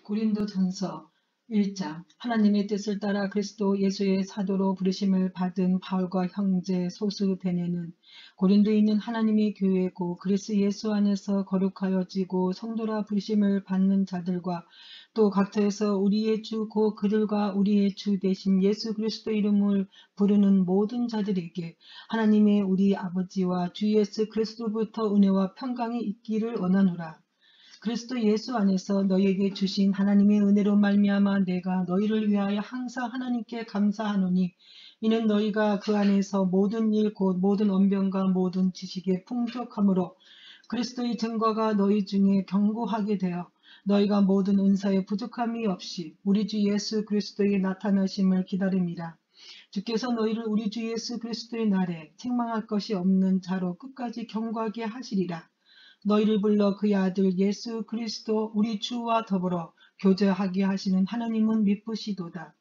고린도전서 1장. 하나님의 뜻을 따라 그리스도 예수의 사도로 부르심을 받은 바울과 형제 소수베네는 고린도에 있는 하나님의 교회고 그리스도 예수 안에서 거룩하여지고 성도라 부르심을 받는 자들과 또 각처에서 우리의 주 곧 그들과 우리의 주 대신 예수 그리스도 이름을 부르는 모든 자들에게 하나님의 우리 아버지와 주 예수 그리스도부터 은혜와 평강이 있기를 원하노라. 그리스도 예수 안에서 너희에게 주신 하나님의 은혜로 말미암아 내가 너희를 위하여 항상 하나님께 감사하노니 이는 너희가 그 안에서 모든 일 곧 모든 언변과 모든 지식에 풍족함으로 그리스도의 증거가 너희 중에 견고하게 되어 너희가 모든 은사에 부족함이 없이 우리 주 예수 그리스도의 나타나심을 기다립니다. 주께서 너희를 우리 주 예수 그리스도의 날에 책망할 것이 없는 자로 끝까지 견고하게 하시리라. 너희를 불러 그의 아들 예수 그리스도 우리 주와 더불어 교제하게 하시는 하나님은 미쁘시도다.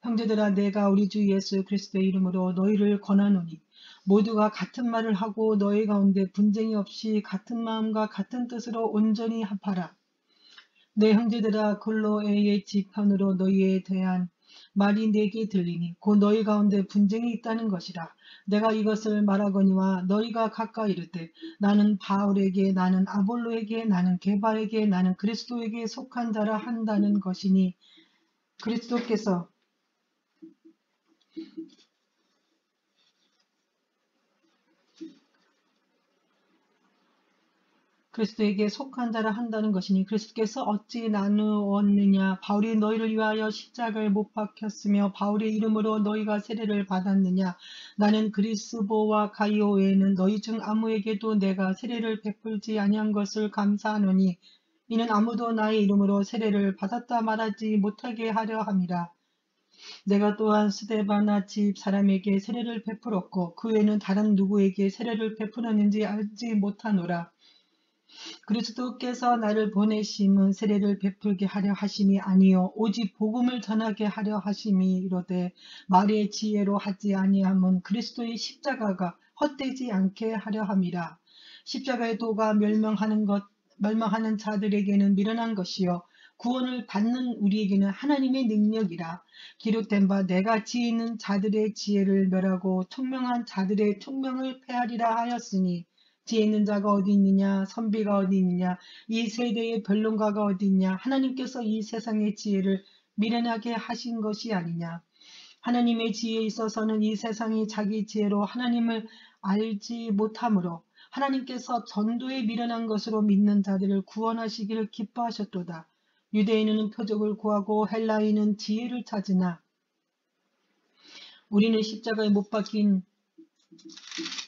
형제들아, 내가 우리 주 예수 그리스도의 이름으로 너희를 권하노니 모두가 같은 말을 하고 너희 가운데 분쟁이 없이 같은 마음과 같은 뜻으로 온전히 합하라. 내 형제들아, 골로에의 지편으로 너희에 대한 말이 내게 들리니 곧 너희 가운데 분쟁이 있다는 것이라. 내가 이것을 말하거니와 너희가 가까이 이르되 나는 바울에게 나는 아볼로에게 나는 게바에게 나는 그리스도에게 속한 자라 한다는 것이니 그리스도에게 속한 자라 한다는 것이니 그리스도께서 어찌 나누었느냐. 바울이 너희를 위하여 십자가에 못 박혔으며 바울의 이름으로 너희가 세례를 받았느냐. 나는 그리스보와 가이오 외에는 너희 중 아무에게도 내가 세례를 베풀지 아니한 것을 감사하노니 이는 아무도 나의 이름으로 세례를 받았다 말하지 못하게 하려 함이라. 내가 또한 스데바나 집 사람에게 세례를 베풀었고 그 외에는 다른 누구에게 세례를 베풀었는지 알지 못하노라. 그리스도께서 나를 보내심은 세례를 베풀게 하려 하심이 아니요 오직 복음을 전하게 하려 하심이로되 말의 지혜로 하지 아니함은 그리스도의 십자가가 헛되지 않게 하려 함이라. 십자가의 도가 멸망하는 자들에게는 미련한 것이요 구원을 받는 우리에게는 하나님의 능력이라. 기록된 바 내가 지혜 있는 자들의 지혜를 멸하고 총명한 자들의 총명을 폐하리라 하였으니 지혜 있는 자가 어디 있느냐, 선비가 어디 있느냐, 이 세대의 변론가가 어디 있냐. 하나님께서 이 세상의 지혜를 미련하게 하신 것이 아니냐. 하나님의 지혜에 있어서는 이 세상이 자기 지혜로 하나님을 알지 못하므로 하나님께서 전도에 미련한 것으로 믿는 자들을 구원하시기를 기뻐하셨도다. 유대인은 표적을 구하고 헬라인은 지혜를 찾으나 우리는 십자가에 못 박힌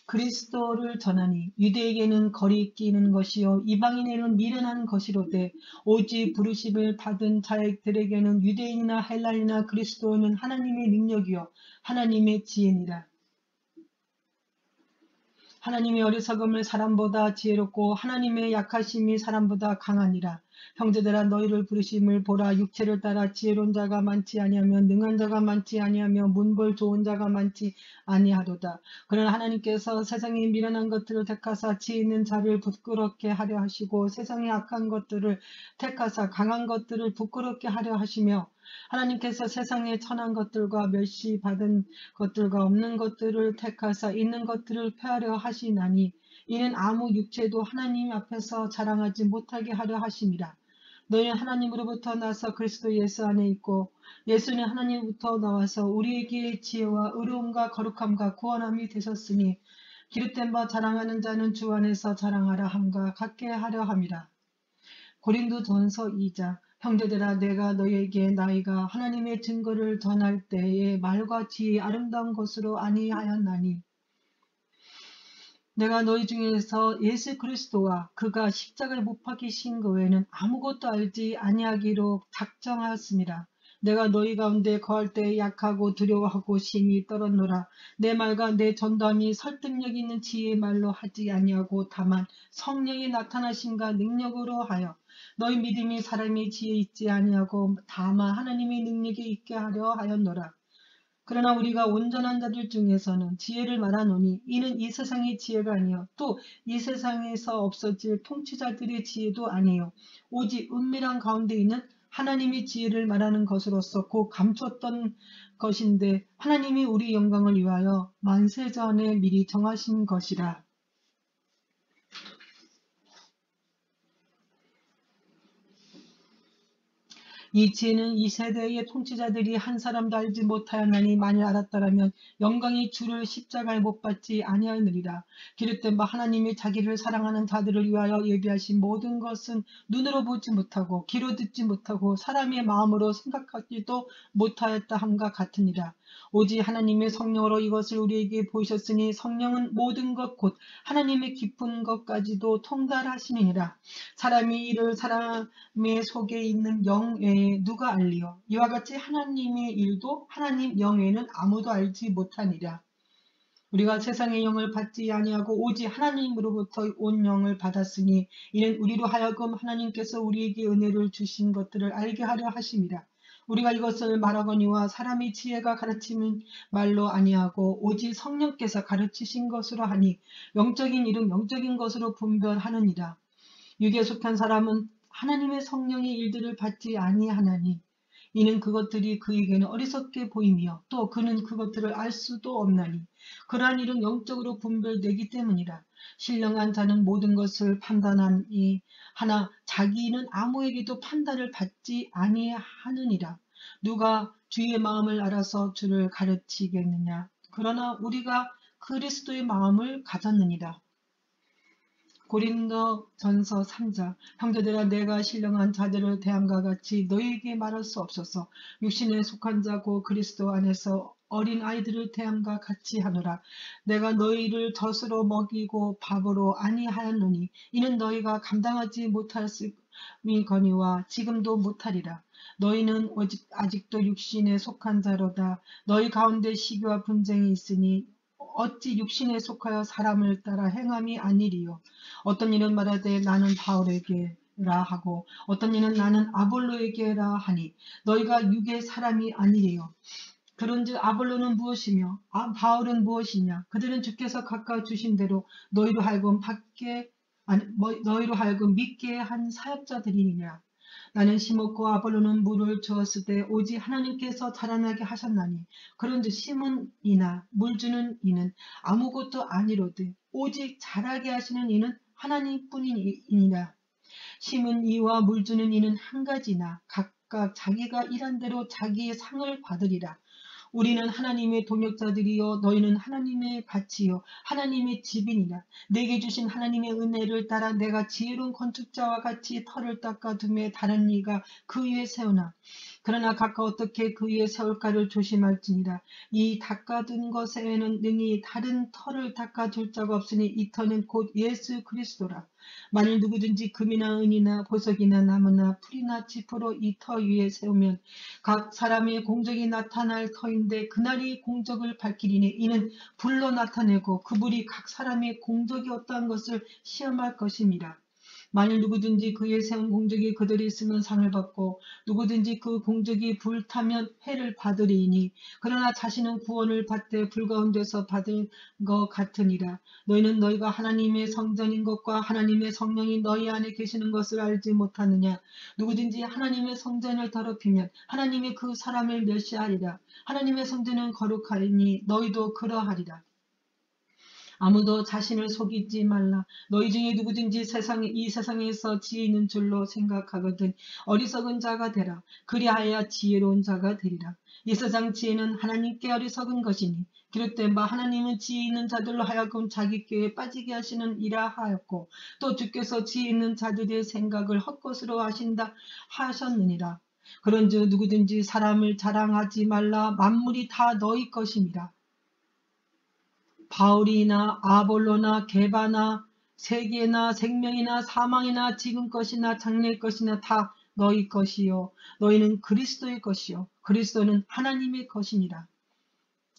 그리스도를 전하니 유대에게는 거리끼는 것이요 이방인에게는 미련한 것이로되 오직 부르심을 받은 자들에게는 유대인이나 헬라인이나 그리스도는 하나님의 능력이요 하나님의 지혜니라. 하나님의 어리석음을 사람보다 지혜롭고 하나님의 약하심이 사람보다 강하니라. 형제들아, 너희를 부르심을 보라. 육체를 따라 지혜로운 자가 많지 아니하며 능한 자가 많지 아니하며 문벌 좋은 자가 많지 아니하도다. 그러나 하나님께서 세상에 미련한 것들을 택하사 지혜 있는 자를 부끄럽게 하려 하시고 세상에 악한 것들을 택하사 강한 것들을 부끄럽게 하려 하시며 하나님께서 세상에 천한 것들과 멸시받은 것들과 없는 것들을 택하사 있는 것들을 폐하려 하시나니 이는 아무 육체도 하나님 앞에서 자랑하지 못하게 하려 하심이라. 너희는 하나님으로부터 나서 그리스도 예수 안에 있고 예수는 하나님으로부터 나와서 우리에게 지혜와 의로움과 거룩함과 구원함이 되셨으니 기록된 바 자랑하는 자는 주 안에서 자랑하라 함과 같게 하려 함이라. 고린도전서 2장. 형제들아, 내가 너희에게 나이가 하나님의 증거를 전할 때에 말과 지혜의 아름다운 것으로 아니하였나니 내가 너희 중에서 예수 그리스도와 그가 십자가에 못 박히신 그 외에는 아무것도 알지 아니하기로 작정하였습니다. 내가 너희 가운데 거할 때 약하고 두려워하고 심히 떨었노라. 내 말과 내 전도함이 설득력 있는 지혜의 말로 하지 아니하고 다만 성령의 나타나심과 능력으로 하여 너희 믿음이 사람의 지혜에 있지 아니하고 다만 하나님의 능력에 있게 하려 하였노라. 그러나 우리가 온전한 자들 중에서는 지혜를 말하노니 이는 이 세상의 지혜가 아니요 또 이 세상에서 없어질 통치자들의 지혜도 아니요 오직 은밀한 가운데 있는 하나님의 지혜를 말하는 것으로서 곧 감추었던 것인데 하나님이 우리 영광을 위하여 만세전에 미리 정하신 것이라. 이 지혜는 이 세대의 통치자들이 한 사람도 알지 못하였나니 만일 알았더라면 영광이 주를 십자가에 못 박지 아니하느니라. 기록된 바 하나님이 자기를 사랑하는 자들을 위하여 예비하신 모든 것은 눈으로 보지 못하고 귀로 듣지 못하고 사람의 마음으로 생각하지도 못하였다 함과 같으니라. 오직 하나님의 성령으로 이것을 우리에게 보이셨으니 성령은 모든 것 곧 하나님의 깊은 것까지도 통달하시느니라. 사람이 이를 사람의 속에 있는 영 외에 누가 알리요? 이와 같이 하나님의 일도 하나님 영 외에는 아무도 알지 못하니라. 우리가 세상의 영을 받지 아니하고 오직 하나님으로부터 온 영을 받았으니 이는 우리로 하여금 하나님께서 우리에게 은혜를 주신 것들을 알게 하려 하심이라. 우리가 이것을 말하거니와 사람의 지혜가 가르치는 말로 아니하고 오직 성령께서 가르치신 것으로 하니 영적인 일은 영적인 것으로 분별하느니라. 육에 속한 사람은 하나님의 성령의 일들을 받지 아니하나니 이는 그것들이 그에게는 어리석게 보이며 또 그는 그것들을 알 수도 없나니 그러한 일은 영적으로 분별되기 때문이라. 신령한 자는 모든 것을 판단하니 하나 자기는 아무에게도 판단을 받지 아니하느니라. 누가 주의 마음을 알아서 주를 가르치겠느냐. 그러나 우리가 그리스도의 마음을 가졌느니라. 고린도전서 3장. 형제들아 내가 신령한 자들을 대함과 같이 너희에게 말할 수 없어서 육신에 속한 자고 그리스도 안에서 어린 아이들을 대함과 같이 하노라. 내가 너희를 젖으로 먹이고 밥으로 아니하였노니 이는 너희가 감당하지 못하였음이거니와 지금도 못하리라. 너희는 아직도 육신에 속한 자로다. 너희 가운데 시기와 분쟁이 있으니 어찌 육신에 속하여 사람을 따라 행함이 아니리요. 어떤 이는 말하되 나는 바울에게라 하고 어떤 이는 나는 아볼로에게라 하니 너희가 육의 사람이 아니래요. 그런즉 아볼로는 무엇이며 바울은 무엇이냐. 그들은 주께서 각각 주신 대로 너희로 하여금 믿게 한 사역자들이니라. 나는 심었고 아볼로는 물을 주었을 때 오직 하나님께서 자라나게 하셨나니 그런즉 심은 이나 물 주는 이는 아무것도 아니로되 오직 자라게 하시는 이는 하나님뿐이니라. 심은 이와 물 주는 이는 한 가지나 각각 자기가 일한 대로 자기의 상을 받으리라. 우리는 하나님의 동역자들이요 너희는 하나님의 밭이요 하나님의 집이니라. 내게 주신 하나님의 은혜를 따라 내가 지혜로운 건축자와 같이 터를 닦아둠에 다른 이가 그 위에 세우나 그러나 각각 어떻게 그 위에 세울까를 조심할지니라. 이 닦아둔 것에는 능히 다른 터를 닦아줄 자가 없으니 이 터는 곧 예수 그리스도라. 만일 누구든지 금이나 은이나 보석이나 나무나 풀이나 짚으로 이 터 위에 세우면 각 사람의 공적이 나타날 터인데 그날이 공적을 밝히리니 이는 불로 나타내고 그 불이 각 사람의 공적이 어떠한 것을 시험할 것임이라. 만일 누구든지 그의 세운 공적이 그들이 쓰면 상을 받고 누구든지 그 공적이 불타면 해를 받으리니 그러나 자신은 구원을 받되 불 가운데서 받을 것 같으니라. 너희는 너희가 하나님의 성전인 것과 하나님의 성령이 너희 안에 계시는 것을 알지 못하느냐. 누구든지 하나님의 성전을 더럽히면 하나님이 그 사람을 멸시하리라. 하나님의 성전은 거룩하리니 너희도 그러하리라. 아무도 자신을 속이지 말라. 너희 중에 누구든지 이 세상에서 지혜 있는 줄로 생각하거든 어리석은 자가 되라. 그리하여 지혜로운 자가 되리라. 이 세상 지혜는 하나님께 어리석은 것이니 기록된 바 하나님은 지혜 있는 자들로 하여금 자기 꾀에 빠지게 하시는 이라 하였고 또 주께서 지혜 있는 자들의 생각을 헛것으로 하신다 하셨느니라. 그런즉 누구든지 사람을 자랑하지 말라. 만물이 다 너희 것입니다. 바울이나 아볼로나 게바나 세계나 생명이나 사망이나 지금 것이나 장래 것이나 다 너희 것이요 너희는 그리스도의 것이요 그리스도는 하나님의 것이니라.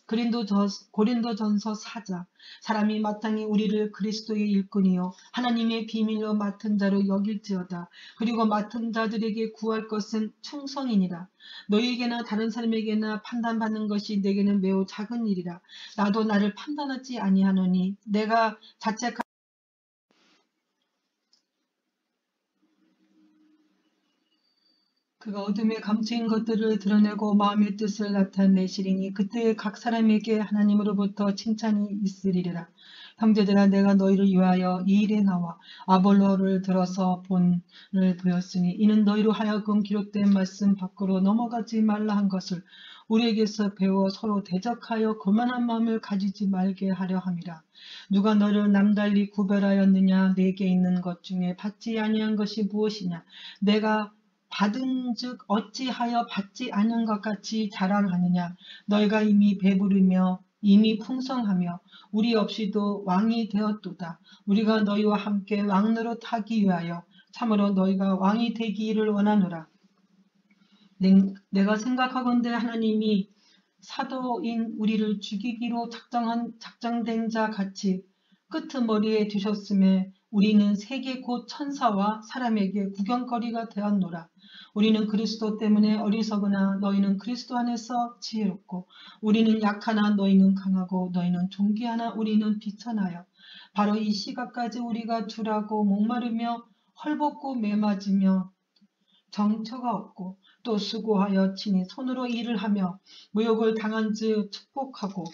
고린도전서 4장. 사람이 마땅히 우리를 그리스도의 일꾼이요 하나님의 비밀로 맡은 자로 여길지어다. 그리고 맡은 자들에게 구할 것은 충성이니라. 너희에게나 다른 사람에게나 판단받는 것이 내게는 매우 작은 일이라. 나도 나를 판단하지 아니하노니 내가 자책하 그가 어둠에 감추인 것들을 드러내고 마음의 뜻을 나타내시리니 그때 각 사람에게 하나님으로부터 칭찬이 있으리라. 형제들아, 내가 너희를 위하여 이 일에 나와 아볼로를 들어서 본을 보였으니 이는 너희로 하여금 기록된 말씀 밖으로 넘어가지 말라 한 것을 우리에게서 배워 서로 대적하여 교만한 마음을 가지지 말게 하려 함이라. 누가 너를 남달리 구별하였느냐? 내게 있는 것 중에 받지 아니한 것이 무엇이냐? 내가 받은즉 어찌하여 받지 않은 것 같이 자랑하느냐? 너희가 이미 배부르며 이미 풍성하며 우리 없이도 왕이 되었도다. 우리가 너희와 함께 왕노릇 하기 위하여 참으로 너희가 왕이 되기를 원하노라. 내가 생각하건대 하나님이 사도인 우리를 죽이기로 작정된 자 같이 끄트머리에 두셨음에 우리는 세계 곧 천사와 사람에게 구경거리가 되었노라. 우리는 그리스도 때문에 어리석으나 너희는 그리스도 안에서 지혜롭고 우리는 약하나 너희는 강하고 너희는 존귀하나 우리는 비천하여 바로 이 시각까지 우리가 둔하고 목마르며 헐벗고 매맞으며 정처가 없고 또 수고하여 친히 손으로 일을 하며 모욕을 당한 즉 축복하고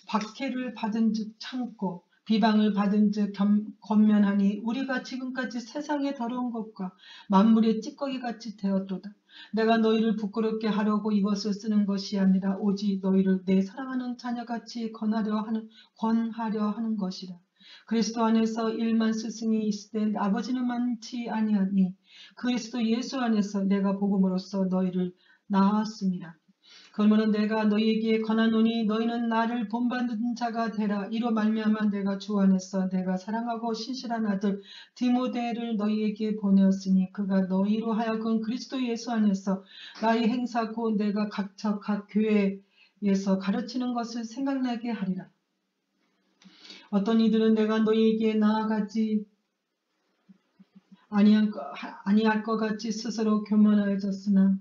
박해를 받은 즉 참고 비방을 받은 즉 권면하니 우리가 지금까지 세상의 더러운 것과 만물의 찌꺼기같이 되었도다. 내가 너희를 부끄럽게 하려고 이것을 쓰는 것이 아니라 오직 너희를 내 사랑하는 자녀같이 권하려 하는 것이라. 그리스도 안에서 일만 스승이 있을 때 아버지는 많지 아니하니 그리스도 예수 안에서 내가 복음으로써 너희를 낳았습니다. 그러므로 내가 너희에게 권하노니 너희는 나를 본받는 자가 되라. 이로 말미암아 내가 주 안에서 내가 사랑하고 신실한 아들 디모데를 너희에게 보내었으니 그가 너희로 하여금 그리스도 예수 안에서 나의 행사고 내가 각 교회에서 가르치는 것을 생각나게 하리라. 어떤 이들은 내가 너희에게 나아가지 아니할 것 같이 스스로 교만하여졌으나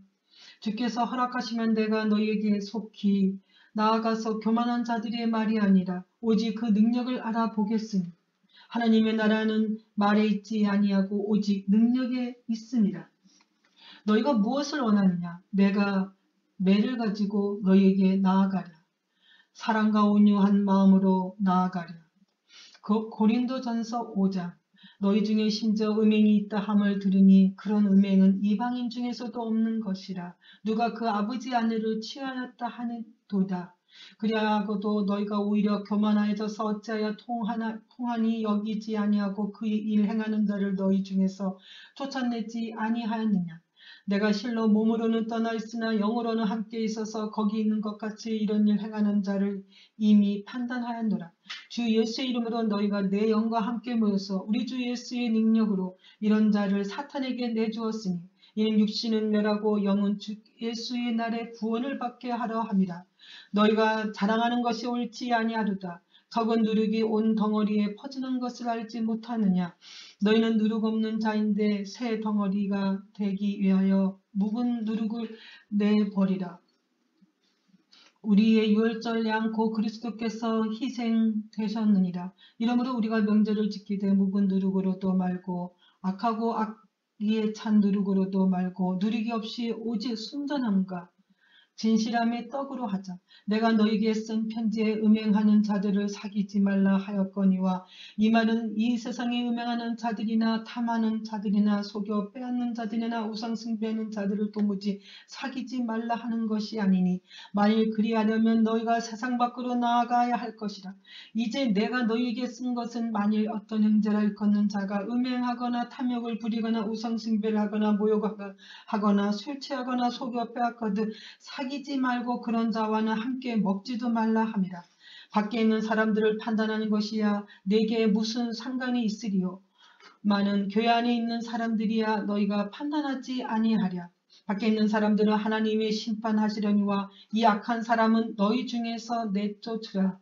주께서 허락하시면 내가 너희에게 속히 나아가서 교만한 자들의 말이 아니라 오직 그 능력을 알아보겠으니 하나님의 나라는 말에 있지 아니하고 오직 능력에 있습니다. 너희가 무엇을 원하느냐? 내가 매를 가지고 너희에게 나아가랴. 사랑과 온유한 마음으로 나아가랴. 고린도전서 5장. 너희 중에 심지어 음행이 있다 함을 들으니 그런 음행은 이방인 중에서도 없는 것이라. 누가 그 아버지 아내를 취하였다 하는도다. 그리하고도 너희가 오히려 교만하여져서 어찌하여 통하니 여기지 아니하고 그 일 행하는 자를 너희 중에서 쫓아내지 아니하였느냐. 내가 실로 몸으로는 떠나 있으나 영으로는 함께 있어서 거기 있는 것 같이 이런 일 행하는 자를 이미 판단하였노라. 주 예수의 이름으로 너희가 내 영과 함께 모여서 우리 주 예수의 능력으로 이런 자를 사탄에게 내주었으니 이는 육신은 멸하고 영은 주 예수의 날에 구원을 받게 하려 함이라. 너희가 자랑하는 것이 옳지 아니하도다. 적은 누룩이 온 덩어리에 퍼지는 것을 알지 못하느냐. 너희는 누룩 없는 자인데 새 덩어리가 되기 위하여 묵은 누룩을 내버리라. 우리의 유월절 양 곧 그리스도께서 희생되셨느니라. 이러므로 우리가 명절을 지키되 묵은 누룩으로도 말고 악하고 악의에 찬 누룩으로도 말고 누룩이 없이 오직 순전함과 진실함의 떡으로 하자. 내가 너희에게 쓴 편지에 음행하는 자들을 사귀지 말라 하였거니와 이 말은 이 세상에 음행하는 자들이나 탐하는 자들이나 속여 빼앗는 자들이나 우상숭배하는 자들을 도무지 사귀지 말라 하는 것이 아니니 만일 그리하려면 너희가 세상 밖으로 나아가야 할 것이라. 이제 내가 너희에게 쓴 것은 만일 어떤 형제라 일컫는 자가 음행하거나 탐욕을 부리거나 우상숭배를 하거나 모욕하거나 술 취하거나 속여 빼앗거든 사귀지 말고 그런 자와는 함께 먹지도 말라 함이라. 밖에 있는 사람들을 판단하는 것이야 내게 무슨 상관이 있으리요. 많은 교회 안에 있는 사람들이야 너희가 판단하지 아니하랴. 밖에 있는 사람들은 하나님의 심판하시려니와 이 악한 사람은 너희 중에서 내쫓으라.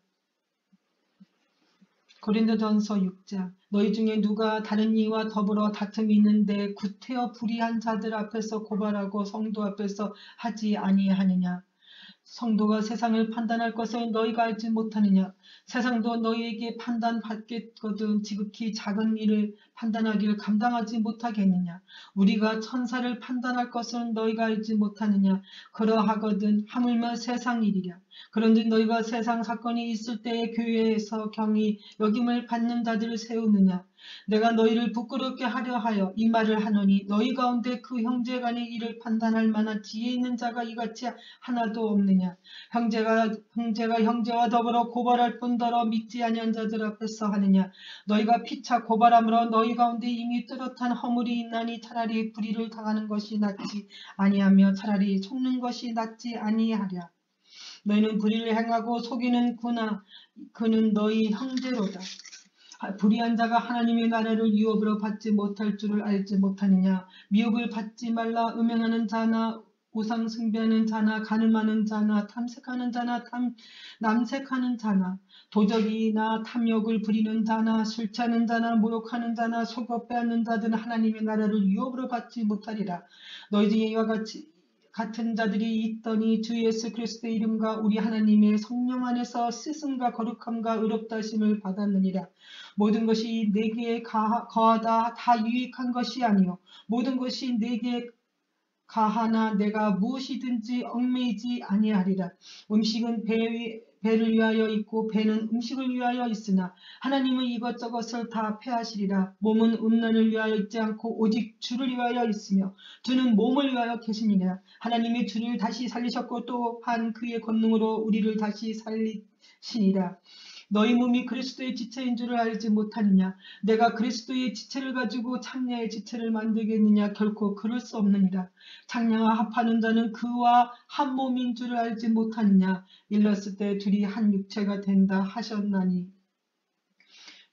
고린도전서 6장. 너희 중에 누가 다른 이와 더불어 다툼이 있는데 구태여 불의한 자들 앞에서 고발하고 성도 앞에서 하지 아니하느냐. 성도가 세상을 판단할 것을 너희가 알지 못하느냐? 세상도 너희에게 판단받겠거든 지극히 작은 일을 판단하기를 감당하지 못하겠느냐? 우리가 천사를 판단할 것을 너희가 알지 못하느냐? 그러하거든 하물며 세상 일이랴. 그런즉 너희가 세상 사건이 있을 때에 교회에서 경히 여김을 받는 자들을 세우느냐? 내가 너희를 부끄럽게 하려 하여 이 말을 하노니 너희 가운데 그 형제간의 일을 판단할 만한 지혜 있는 자가 이같이 하나도 없느냐? 형제가 형제와 더불어 고발할 뿐더러 믿지 아니한 자들 앞에서 하느냐? 너희가 피차 고발함으로 너희 가운데 이미 뚜렷한 허물이 있나니 차라리 불의를 당하는 것이 낫지 아니하며 차라리 속는 것이 낫지 아니하랴. 너희는 불의를 행하고 속이는 그는 너희 형제로다. 불의한 자가 하나님의 나라를 유업으로 받지 못할 줄을 알지 못하느냐. 미혹을 받지 말라. 음행하는 자나 우상 숭배하는 자나 간음하는 자나 탐색하는 자나 남색하는 자나 도적이나 탐욕을 부리는 자나 술 취하는 자나 모욕하는 자나 속여 빼앗는 자들은 하나님의 나라를 유업으로 받지 못하리라. 너희 중에 이와 같은 자들이 있더니 주 예수 그리스도의 이름과 우리 하나님의 성령 안에서 씻음과 거룩함과 의롭다 하심을 받았느니라. 모든 것이 내게 거하다 다 유익한 것이 아니요 모든 것이 내게 가하나 내가 무엇이든지 얽매이지 아니하리라. 음식은 배를 위하여 있고 배는 음식을 위하여 있으나 하나님은 이것저것을 다 폐하시리라. 몸은 음란을 위하여 있지 않고 오직 주를 위하여 있으며 주는 몸을 위하여 계시니라. 하나님이 주를 다시 살리셨고 또한 그의 권능으로 우리를 다시 살리시니라. 너희 몸이 그리스도의 지체인 줄을 알지 못하느냐? 내가 그리스도의 지체를 가지고 창녀의 지체를 만들겠느냐? 결코 그럴 수 없느니라. 창녀와 합하는 자는 그와 한 몸인 줄을 알지 못하느냐? 일렀을 때 둘이 한 육체가 된다 하셨나니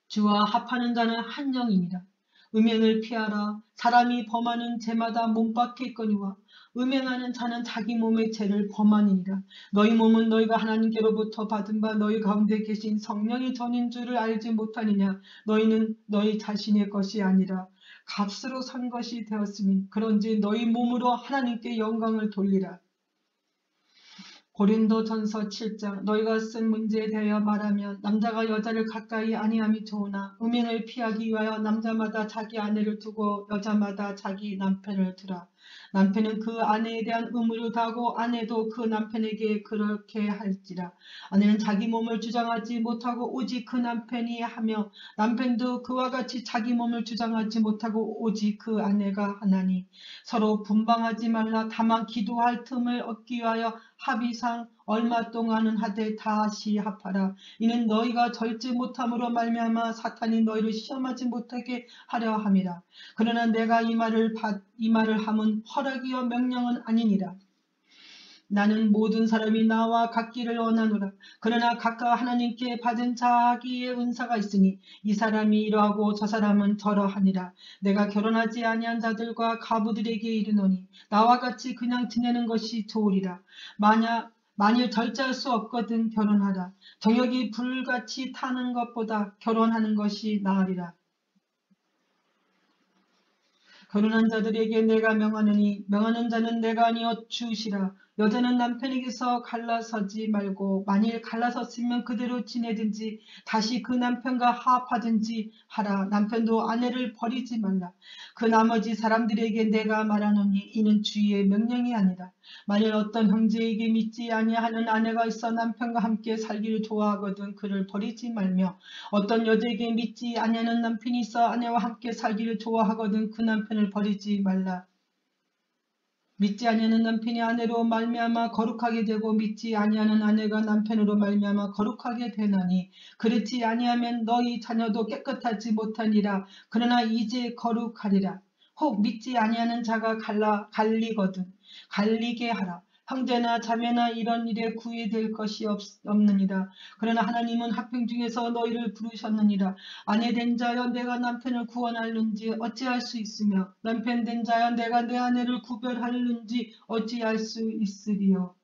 주와 합하는 자는 한 영이니라. 음행을 피하라. 사람이 범하는 죄마다 몸 밖에 있거니와 음행하는 자는 자기 몸의 죄를 범하니라. 너희 몸은 너희가 하나님께로부터 받은 바 너희 가운데 계신 성령의 전인 줄을 알지 못하느냐. 너희는 너희 자신의 것이 아니라 값으로 산 것이 되었으니 그런지 너희 몸으로 하나님께 영광을 돌리라. 고린도전서 7장. 너희가 쓴 문제에 대하여 말하면 남자가 여자를 가까이 아니함이 좋으나 음행을 피하기 위하여 남자마다 자기 아내를 두고 여자마다 자기 남편을 두라. 남편은 그 아내에 대한 의무를 다하고 아내도 그 남편에게 그렇게 할지라. 아내는 자기 몸을 주장하지 못하고 오직 그 남편이 하며 남편도 그와 같이 자기 몸을 주장하지 못하고 오직 그 아내가 하나니 서로 분방하지 말라. 다만 기도할 틈을 얻기 위하여 합의상 얼마 동안은 하되 다시 합하라. 이는 너희가 절지 못함으로 말미암아 사탄이 너희를 시험하지 못하게 하려 함이라. 그러나 내가 이 말을 함은 허락이요 명령은 아니니라. 나는 모든 사람이 나와 같기를 원하노라. 그러나 각각 하나님께 받은 자기의 은사가 있으니 이 사람이 이러하고 저 사람은 저러하니라. 내가 결혼하지 아니한 자들과 가부들에게 이르노니 나와 같이 그냥 지내는 것이 좋으리라. 만일 절제할 수 없거든 결혼하라. 정욕이 불같이 타는 것보다 결혼하는 것이 나으리라. 결혼한 자들에게 내가 명하노니 명하는 자는 내가 아니여 주시라. 여자는 남편에게서 갈라서지 말고 만일 갈라섰으면 그대로 지내든지 다시 그 남편과 화합하든지 하라. 남편도 아내를 버리지 말라. 그 나머지 사람들에게 내가 말하노니 이는 주의 명령이 아니라. 만일 어떤 형제에게 믿지 아니하는 아내가 있어 남편과 함께 살기를 좋아하거든 그를 버리지 말며 어떤 여자에게 믿지 아니하는 남편이 있어 아내와 함께 살기를 좋아하거든 그 남편을 버리지 말라. 믿지 아니하는 남편이 아내로 말미암아 거룩하게 되고 믿지 아니하는 아내가 남편으로 말미암아 거룩하게 되나니 그렇지 아니하면 너희 자녀도 깨끗하지 못하니라. 그러나 이제 거룩하리라. 혹 믿지 아니하는 자가 갈리거든 갈리게 하라. 형제나 자매나 이런 일에 구애될 것이 없느니라. 그러나 하나님은 합행 중에서 너희를 부르셨느니라. 아내 된 자여 내가 남편을 구원하는지 어찌할 수 있으며 남편 된 자여 내가 내 아내를 구별하는지 어찌할 수 있으리요.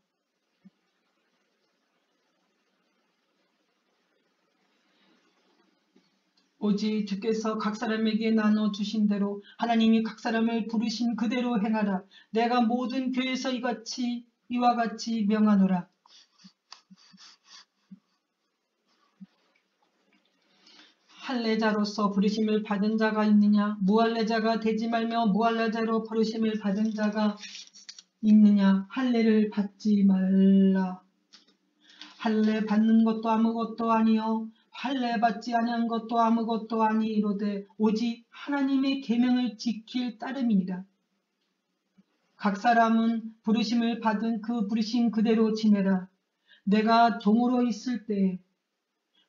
오직 주께서 각 사람에게 나눠주신 대로 하나님이 각 사람을 부르신 그대로 행하라. 내가 모든 교회에서 이와 같이 명하노라. 할례자로서 부르심을 받은 자가 있느냐? 무할례자가 되지 말며 무할례자로 부르심을 받은 자가 있느냐? 할례를 받지 말라. 할례 받는 것도 아무것도 아니요 할례 받지 아니한 것도 아무것도 아니로되 오직 하나님의 계명을 지킬 따름이니라. 각 사람은 부르심을 받은 그 부르심 그대로 지내라. 내가 종으로 있을 때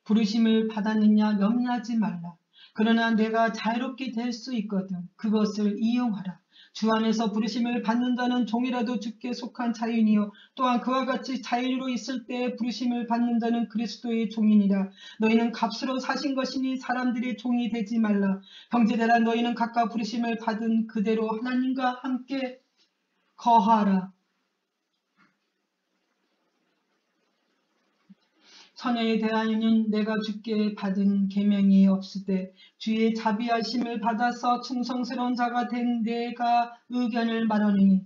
부르심을 받았느냐 염려하지 말라. 그러나 내가 자유롭게 될 수 있거든 그것을 이용하라. 주 안에서 부르심을 받는 자는 종이라도 주께 속한 자유이요 또한 그와 같이 자유로 있을 때 부르심을 받는 자는 그리스도의 종이니라. 너희는 값으로 사신 것이니 사람들의 종이 되지 말라. 형제들아 너희는 각각 부르심을 받은 그대로 하나님과 함께 거하라. 처녀에 대하여는 내가 주께 받은 계명이 없을 때 주의 자비하심을 받아서 충성스러운 자가 된 내가 의견을 말하노니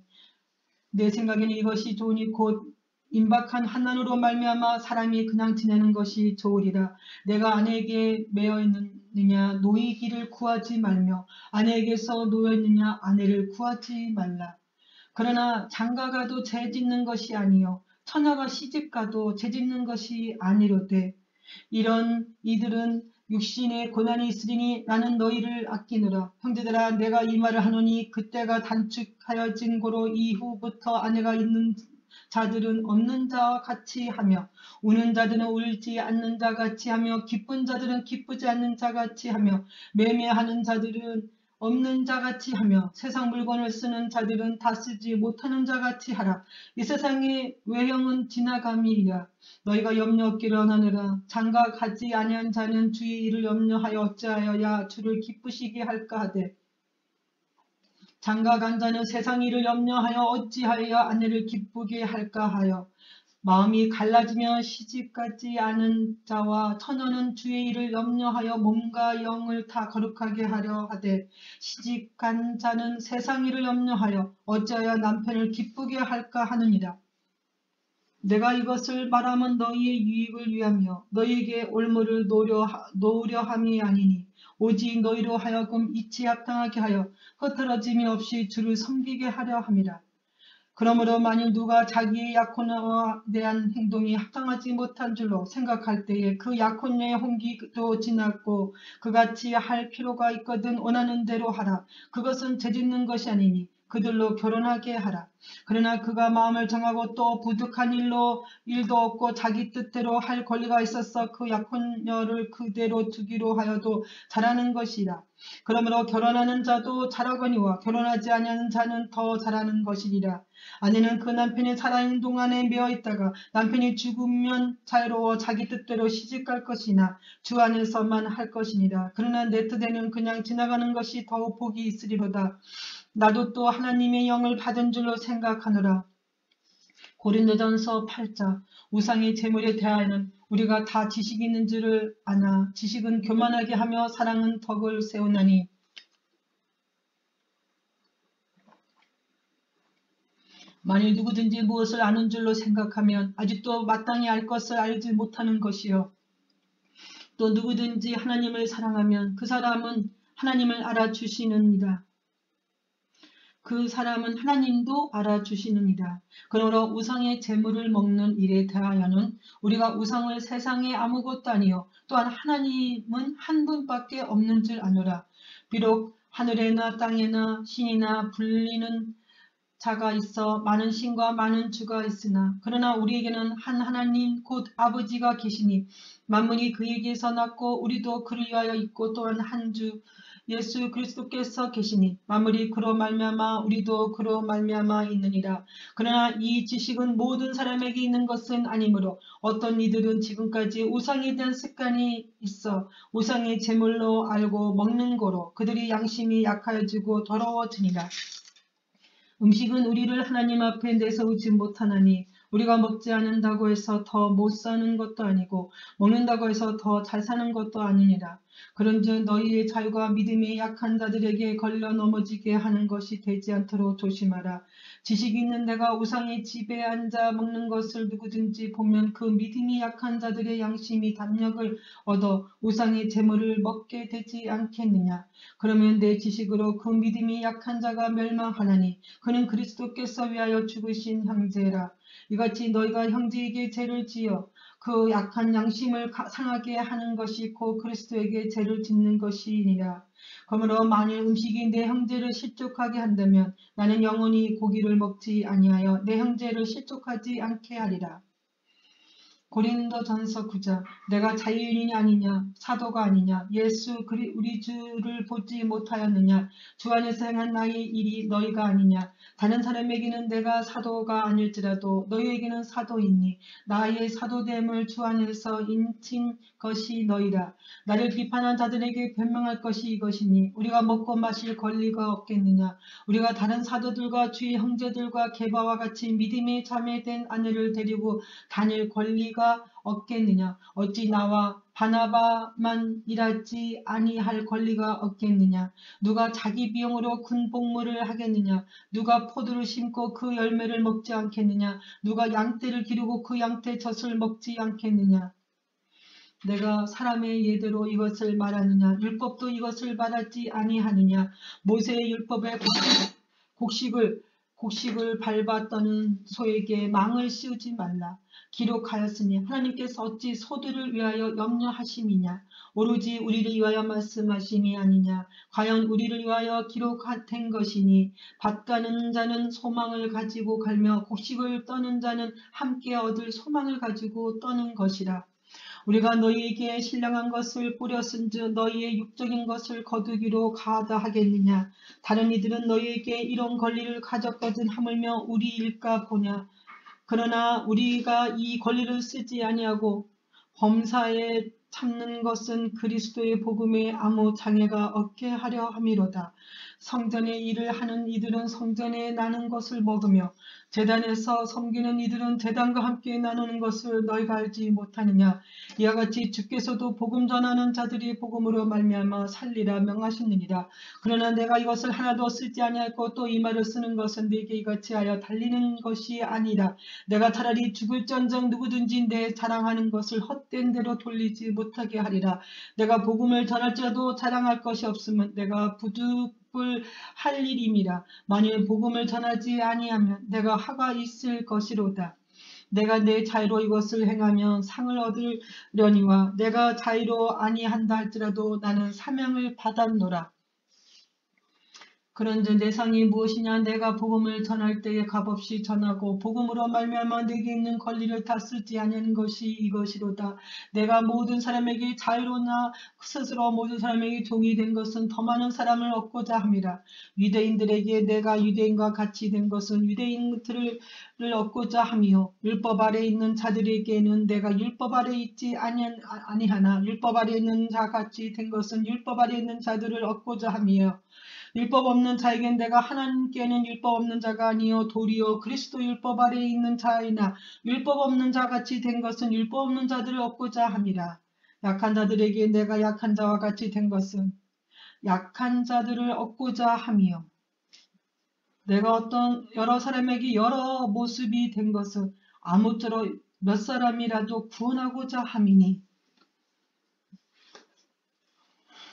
내 생각에는 이것이 좋으니 곧 임박한 환난으로 말미암아 사람이 그냥 지내는 것이 좋으리라. 내가 아내에게 매여 있느냐 노이기를 구하지 말며 아내에게서 놓여 있느냐 아내를 구하지 말라. 그러나 장가가도 죄 짓는 것이 아니요 처녀가 시집가도 죄 짓는 것이 아니로되 이런 이들은 육신의 고난이 있으리니 나는 너희를 아끼노라. 형제들아 내가 이 말을 하노니 그때가 단축하여진 고로 이후부터 아내가 있는 자들은 없는 자와 같이 하며 우는 자들은 울지 않는 자 같이 하며 기쁜 자들은 기쁘지 않는 자 같이 하며 매매하는 자들은 없는 자같이 하며 세상 물건을 쓰는 자들은 다 쓰지 못하는 자같이 하라. 이 세상의 외형은 지나감이라. 너희가 염려 없기를 원하노라. 장가 가지 아니한 자는 주의 일을 염려하여 어찌하여야 주를 기쁘시게 할까 하되 장가 간 자는 세상 일을 염려하여 어찌하여 아내를 기쁘게 할까 하여 마음이 갈라지며 시집가지 않은 자와 처녀는 주의 일을 염려하여 몸과 영을 다 거룩하게 하려 하되 시집간 자는 세상 일을 염려하여 어찌하여 남편을 기쁘게 할까 하느니라. 내가 이것을 말하면 너희의 유익을 위하며 너희에게 올무를 놓으려함이 아니니 오직 너희로 하여금 이치 합당하게 하여 흐트러짐이 없이 주를 섬기게 하려 함이라. 그러므로 만일 누가 자기의 약혼에 대한 행동이 합당하지 못한 줄로 생각할 때에 그 약혼녀의 홍기도 지났고 그같이 할 필요가 있거든 원하는 대로 하라. 그것은 죄짓는 것이 아니니 그들로 결혼하게 하라. 그러나 그가 마음을 정하고 또 부득한 일도 없고 자기 뜻대로 할 권리가 있어서 그 약혼녀를 그대로 두기로 하여도 잘하는 것이라. 그러므로 결혼하는 자도 잘하거니와 결혼하지 아니하는 자는 더 잘하는 것이니라. 아내는 그 남편이 살아있는 동안에 매어 있다가 남편이 죽으면 자유로워 자기 뜻대로 시집갈 것이나 주 안에서만 할 것이니라. 그러나 내 뜻에는 그냥 지나가는 것이 더욱 복이 있으리로다. 나도 또 하나님의 영을 받은 줄로 생각하노라. 고린도전서 8장 우상의 제물에 대하여는 우리가 다 지식이 있는 줄을 아나 지식은 교만하게 하며 사랑은 덕을 세우나니 만일 누구든지 무엇을 아는 줄로 생각하면 아직도 마땅히 알 것을 알지 못하는 것이요 또 누구든지 하나님을 사랑하면 그 사람은 하나님을 알아주시느니라. 그 사람은 하나님도 알아주시느니라. 그러므로 우상의 제물을 먹는 일에 대하여는 우리가 우상을 세상에 아무것도 아니요 또한 하나님은 한 분밖에 없는 줄 아노라. 비록 하늘에나 땅에나 신이나 불리는 자가 있어 많은 신과 많은 주가 있으나 그러나 우리에게는 한 하나님 곧 아버지가 계시니 만물이 그에게서 났고 우리도 그를 위하여 있고 또한 한 주 예수 그리스도께서 계시니 만물이 그로 말미암아 우리도 그로 말미암아 있느니라. 그러나 이 지식은 모든 사람에게 있는 것은 아니므로 어떤 이들은 지금까지 우상에 대한 습관이 있어 우상의 제물로 알고 먹는 거로 그들이 양심이 약하여지고 더러워지니라. 음식은 우리를 하나님 앞에 내세우지 못하나니 우리가 먹지 않는다고 해서 더 못 사는 것도 아니고 먹는다고 해서 더 잘 사는 것도 아니니라. 그런즉 너희의 자유가 믿음이 약한 자들에게 걸려 넘어지게 하는 것이 되지 않도록 조심하라. 지식이 있는 내가 우상의 집에 앉아 먹는 것을 누구든지 보면 그 믿음이 약한 자들의 양심이 담력을 얻어 우상의 재물을 먹게 되지 않겠느냐. 그러면 내 지식으로 그 믿음이 약한 자가 멸망하나니 그는 그리스도께서 위하여 죽으신 형제라. 이같이 너희가 형제에게 죄를 지어 그 약한 양심을 상하게 하는 것이 곧 그리스도에게 죄를 짓는 것이니라. 그러므로 만일 음식이 내 형제를 실족하게 한다면 나는 영원히 고기를 먹지 아니하여 내 형제를 실족하지 않게 하리라. 고린도전서 9장. 내가 자유인이 아니냐 사도가 아니냐 예수 우리 주를 보지 못하였느냐 주 안에서 행한 나의 일이 너희가 아니냐. 다른 사람에게는 내가 사도가 아닐지라도 너희에게는 사도이니 나의 사도됨을 주 안에서 인친 것이 너희라. 나를 비판한 자들에게 변명할 것이 이것이니 우리가 먹고 마실 권리가 없겠느냐. 우리가 다른 사도들과 주의 형제들과 게바와 같이 믿음에 참여된 아내를 데리고 다닐 권리가 없겠느냐. 어찌 나와 바나바만 일하지 아니할 권리가 없겠느냐. 누가 자기 비용으로 군복무를 하겠느냐. 누가 포도를 심고 그 열매를 먹지 않겠느냐. 누가 양떼를 기르고 그 양떼 젖을 먹지 않겠느냐. 내가 사람의 예대로 이것을 말하느냐. 율법도 이것을 말하지 아니하느냐. 모세의 율법에 곡식을 밟아 떠는 소에게 망을 씌우지 말라. 기록하였으니 하나님께서 어찌 소들을 위하여 염려하심이냐. 오로지 우리를 위하여 말씀하심이 아니냐. 과연 우리를 위하여 기록된 것이니 밭 가는 자는 소망을 가지고 갈며 곡식을 떠는 자는 함께 얻을 소망을 가지고 떠는 것이라. 우리가 너희에게 신령한 것을 뿌렸은즉 너희의 육적인 것을 거두기로 가다하겠느냐. 다른 이들은 너희에게 이런 권리를 가졌거든 하물며 우리일까 보냐. 그러나 우리가 이 권리를 쓰지 아니하고 범사에 참는 것은 그리스도의 복음에 아무 장애가 없게 하려 함이로다. 성전의 일을 하는 이들은 성전에 나눈 것을 먹으며 제단에서 섬기는 이들은 제단과 함께 나누는 것을 너희가 알지 못하느냐. 이와 같이 주께서도 복음 전하는 자들이 복음으로 말미암아 살리라 명하셨느니라. 그러나 내가 이것을 하나도 쓰지 아니하고 또 이 말을 쓰는 것은 네게 이같이 하여 달리는 것이 아니라 내가 차라리 죽을전정 누구든지 내 자랑하는 것을 헛된 대로 돌리지 못하게 하리라. 내가 복음을 전할지라도 자랑할 것이 없으면 내가 부득불 할 일임이라. 만일 복음을 전하지 아니하면 내가 화가 있을 것이로다. 내가 내 자유로 이것을 행하면 상을 얻으려니와 내가 자유로 아니한다 할지라도 나는 사명을 받았노라. 그런즉 내 상이 무엇이냐. 내가 복음을 전할 때에 값없이 전하고 복음으로 말미암아 내게 있는 권리를 다 쓰지 아니하는 것이 이것이로다. 내가 모든 사람에게 자유로나 스스로 모든 사람에게 종이 된 것은 더 많은 사람을 얻고자 함이라. 유대인들에게 내가 유대인과 같이 된 것은 유대인들을 얻고자 함이요 율법 아래 있는 자들에게는 내가 율법 아래 있지 아니하나 율법 아래 있는 자 같이 된 것은 율법 아래 있는 자들을 얻고자 함이요 율법 없는 자에겐 내가 하나님께는 율법 없는 자가 아니요 도리어 그리스도 율법 아래에 있는 자이나 율법 없는 자같이 된 것은 율법 없는 자들을 얻고자 함이라. 약한 자들에게 내가 약한 자와 같이 된 것은 약한 자들을 얻고자 함이요 내가 어떤 여러 사람에게 여러 모습이 된 것은 아무쪼록 몇 사람이라도 구원하고자 함이니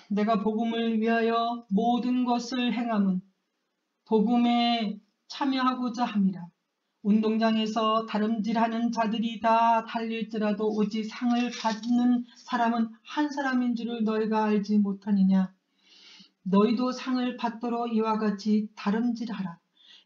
내가 복음을 위하여 모든 것을 행함은 복음에 참여하고자 함이라. 운동장에서 다름질하는 자들이 다 달릴지라도 오직 상을 받는 사람은 한 사람인 줄을 너희가 알지 못하느냐. 너희도 상을 받도록 이와 같이 다름질하라.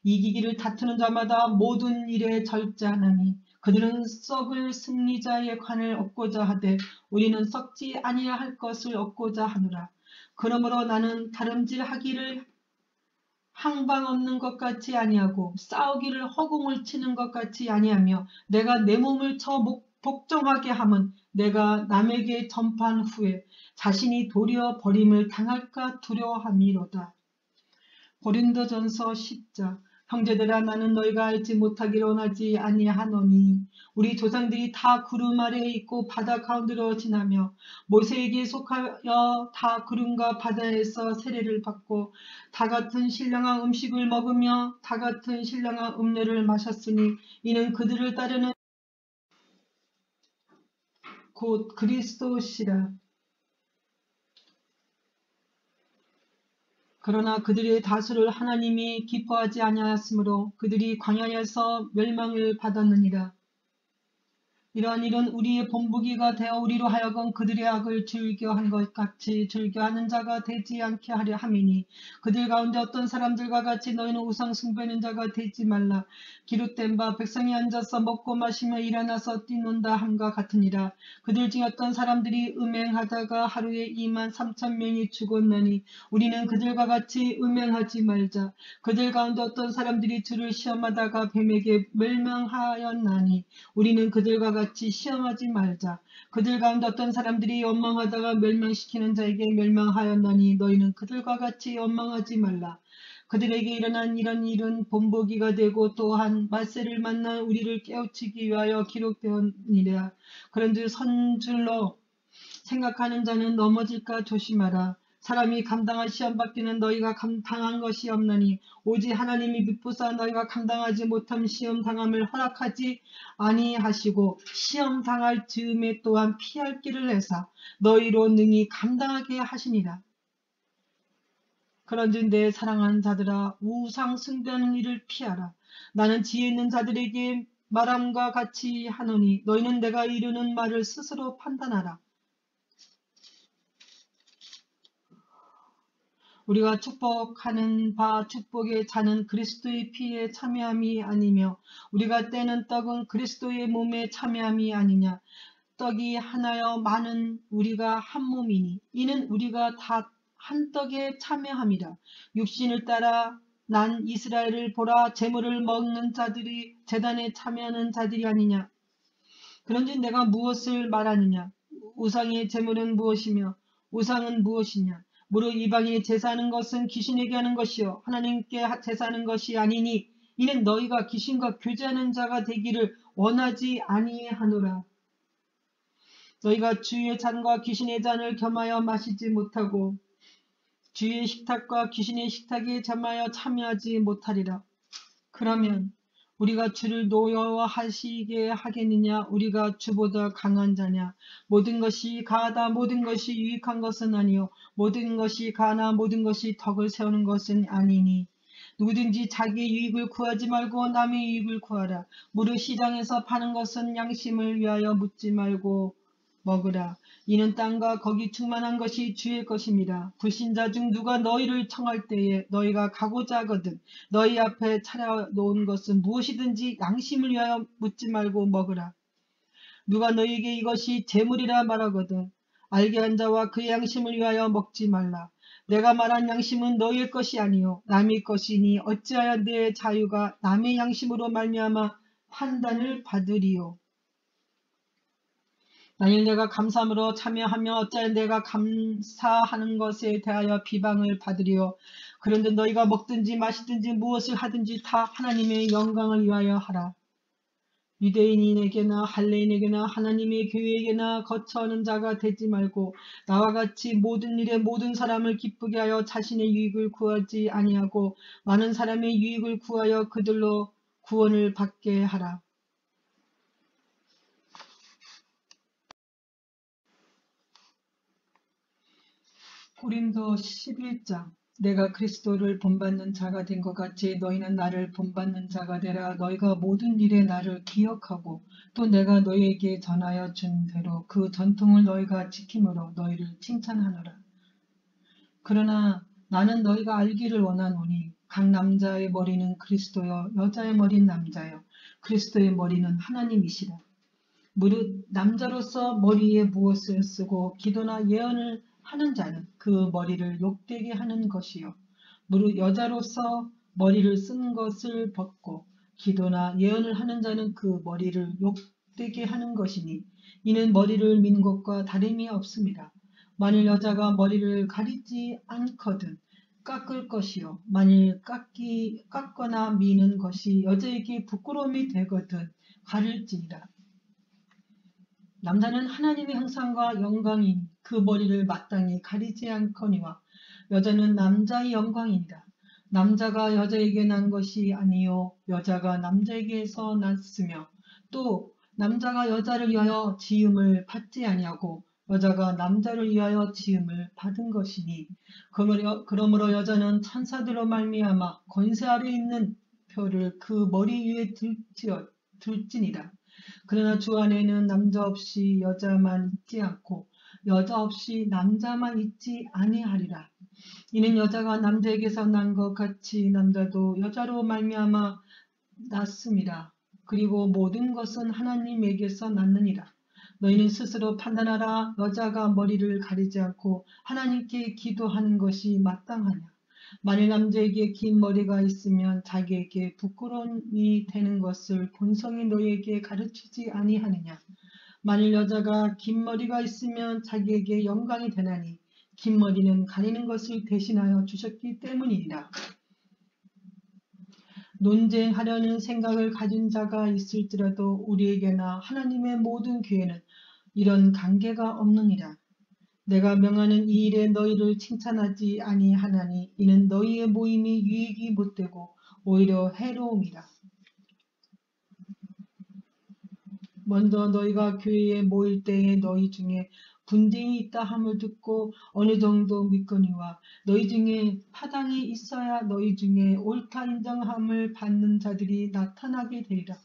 이기기를 다투는 자마다 모든 일에 절제하나니 그들은 썩을 승리자의 관을 얻고자 하되 우리는 썩지 아니할 것을 얻고자 하노라. 그러므로 나는 다름질하기를 항방 없는 것 같이 아니하고 싸우기를 허공을 치는 것 같이 아니하며 내가 내 몸을 쳐 복종하게 함은 내가 남에게 전파한 후에 자신이 도리어 버림을 당할까 두려워함이로다. 고린도전서 10장. 형제들아 나는 너희가 알지 못하기를 원하지 아니하노니 우리 조상들이 다 구름 아래에 있고 바다 가운데로 지나며 모세에게 속하여 다 구름과 바다에서 세례를 받고 다 같은 신령한 음식을 먹으며 다 같은 신령한 음료를 마셨으니 이는 그들을 따르는 곧 그리스도시라. 그러나 그들의 다수를 하나님이 기뻐하지 아니하였으므로 그들이 광야에서 멸망을 받았느니라. 이러한 일은 우리의 본보기가 되어 우리로 하여금 그들의 악을 즐겨한 것 같이 즐겨하는 자가 되지 않게 하려 함이니 그들 가운데 어떤 사람들과 같이 너희는 우상 숭배하는 자가 되지 말라. 기록된 바 백성이 앉아서 먹고 마시며 일어나서 뛰논다 함과 같으니라. 그들 중에 어떤 사람들이 음행하다가 하루에 23,000명이 죽었나니 우리는 그들과 같이 음행하지 말자. 그들 가운데 어떤 사람들이 주를 시험하다가 뱀에게 멸망하였나니 우리는 그들과 같이 시험하지 말자. 그들 가운데 어떤 사람들이 원망하다가 멸망시키는 자에게 멸망하였나니 너희는 그들과 같이 원망하지 말라. 그들에게 일어난 이런 일은 본보기가 되고 또한 말세를 만나 우리를 깨우치기 위하여 기록되었니라. 그런즉 선줄로 생각하는 자는 넘어질까 조심하라. 사람이 감당할 시험 받기는 너희가 당한 것이 없나니 오직 하나님이 미쁘사 너희가 감당하지 못한 시험 당함을 허락하지 아니하시고 시험 당할 즈음에 또한 피할 길을 내사 너희로 능히 감당하게 하시니라. 그런즉 내 사랑하는 자들아 우상 숭배하는 일을 피하라. 나는 지혜 있는 자들에게 말함과 같이 하노니 너희는 내가 이르는 말을 스스로 판단하라. 우리가 축복하는 바 축복의 잔은 그리스도의 피에 참여함이 아니며 우리가 떼는 떡은 그리스도의 몸에 참여함이 아니냐. 떡이 하나여 많은 우리가 한 몸이니 이는 우리가 다 한 떡에 참여함이라. 육신을 따라 난 이스라엘을 보라. 제물을 먹는 자들이 제단에 참여하는 자들이 아니냐. 그런즉 내가 무엇을 말하느냐. 우상의 제물은 무엇이며 우상은 무엇이냐. 무릇 이방인이 제사하는 것은 귀신에게 하는 것이요 하나님께 제사하는 것이 아니니 이는 너희가 귀신과 교제하는 자가 되기를 원하지 아니하노라. 너희가 주의 잔과 귀신의 잔을 겸하여 마시지 못하고 주의 식탁과 귀신의 식탁에 겸하여 참여하지 못하리라. 그러면 우리가 주를 노여워하시게 하겠느냐. 우리가 주보다 강한 자냐. 모든 것이 가하다 모든 것이 유익한 것은 아니요 모든 것이 가하나 모든 것이 덕을 세우는 것은 아니니 누구든지 자기의 유익을 구하지 말고 남의 유익을 구하라. 무릇 시장에서 파는 것은 양심을 위하여 묻지 말고 먹으라. 이는 땅과 거기 충만한 것이 주의 것입니다. 불신자 중 누가 너희를 청할 때에 너희가 가고자 하거든 너희 앞에 차려놓은 것은 무엇이든지 양심을 위하여 묻지 말고 먹으라. 누가 너희에게 이것이 재물이라 말하거든 알게 한 자와 그의 양심을 위하여 먹지 말라. 내가 말한 양심은 너희의 것이 아니요 남의 것이니 어찌하여 내 자유가 남의 양심으로 말미암아 판단을 받으리요. 만일 내가 감사함으로 참여하며 어찌하여 내가 감사하는 것에 대하여 비방을 받으리요. 그런데 너희가 먹든지 마시든지 무엇을 하든지 다 하나님의 영광을 위하여 하라. 유대인에게나 할례인에게나 하나님의 교회에게나 거처하는 자가 되지 말고 나와 같이 모든 일에 모든 사람을 기쁘게 하여 자신의 유익을 구하지 아니하고 많은 사람의 유익을 구하여 그들로 구원을 받게 하라. 고린도 11장. 내가 그리스도를 본받는 자가 된 것 같이 너희는 나를 본받는 자가 되라. 너희가 모든 일에 나를 기억하고 또 내가 너희에게 전하여 준 대로 그 전통을 너희가 지킴으로 너희를 칭찬하노라. 그러나 나는 너희가 알기를 원하노니 각 남자의 머리는 그리스도여 여자의 머리는 남자여 그리스도의 머리는 하나님이시라. 무릇 남자로서 머리에 무엇을 쓰고 기도나 예언을 하는 자는 그 머리를 욕되게 하는 것이요. 무릇 여자로서 머리를 쓴 것을 벗고 기도나 예언을 하는 자는 그 머리를 욕되게 하는 것이니 이는 머리를 민 것과 다름이 없습니다. 만일 여자가 머리를 가리지 않거든 깎을 것이요 만일 깎거나 미는 것이 여자에게 부끄러움이 되거든 가릴지니라. 남자는 하나님의 형상과 영광이니 그 머리를 마땅히 가리지 않거니와 여자는 남자의 영광이니라. 남자가 여자에게 난 것이 아니요 여자가 남자에게서 났으며 또 남자가 여자를 위하여 지음을 받지 아니하고 여자가 남자를 위하여 지음을 받은 것이니 그러므로 여자는 천사들로 말미암아 권세 아래 있는 표를 그 머리 위에 들지니라. 그러나 주 안에는 남자 없이 여자만 있지 않고 여자 없이 남자만 있지 아니하리라. 이는 여자가 남자에게서 난 것 같이 남자도 여자로 말미암아 났음이라. 그리고 모든 것은 하나님에게서 났느니라. 너희는 스스로 판단하라. 여자가 머리를 가리지 않고 하나님께 기도하는 것이 마땅하냐. 만일 남자에게 긴 머리가 있으면 자기에게 부끄러움이 되는 것을 본성이 너희에게 가르치지 아니하느냐. 만일 여자가 긴 머리가 있으면 자기에게 영광이 되나니 긴 머리는 가리는 것을 대신하여 주셨기 때문이니라. 논쟁하려는 생각을 가진 자가 있을지라도 우리에게나 하나님의 모든 교회는 이런 관계가 없느니라. 내가 명하는 이 일에 너희를 칭찬하지 아니하나니 이는 너희의 모임이 유익이 못되고 오히려 해로움이라. 먼저 너희가 교회에 모일 때에 너희 중에 분쟁이 있다 함을 듣고 어느 정도 믿거니와 너희 중에 파당이 있어야 너희 중에 옳다 인정함을 받는 자들이 나타나게 되리라.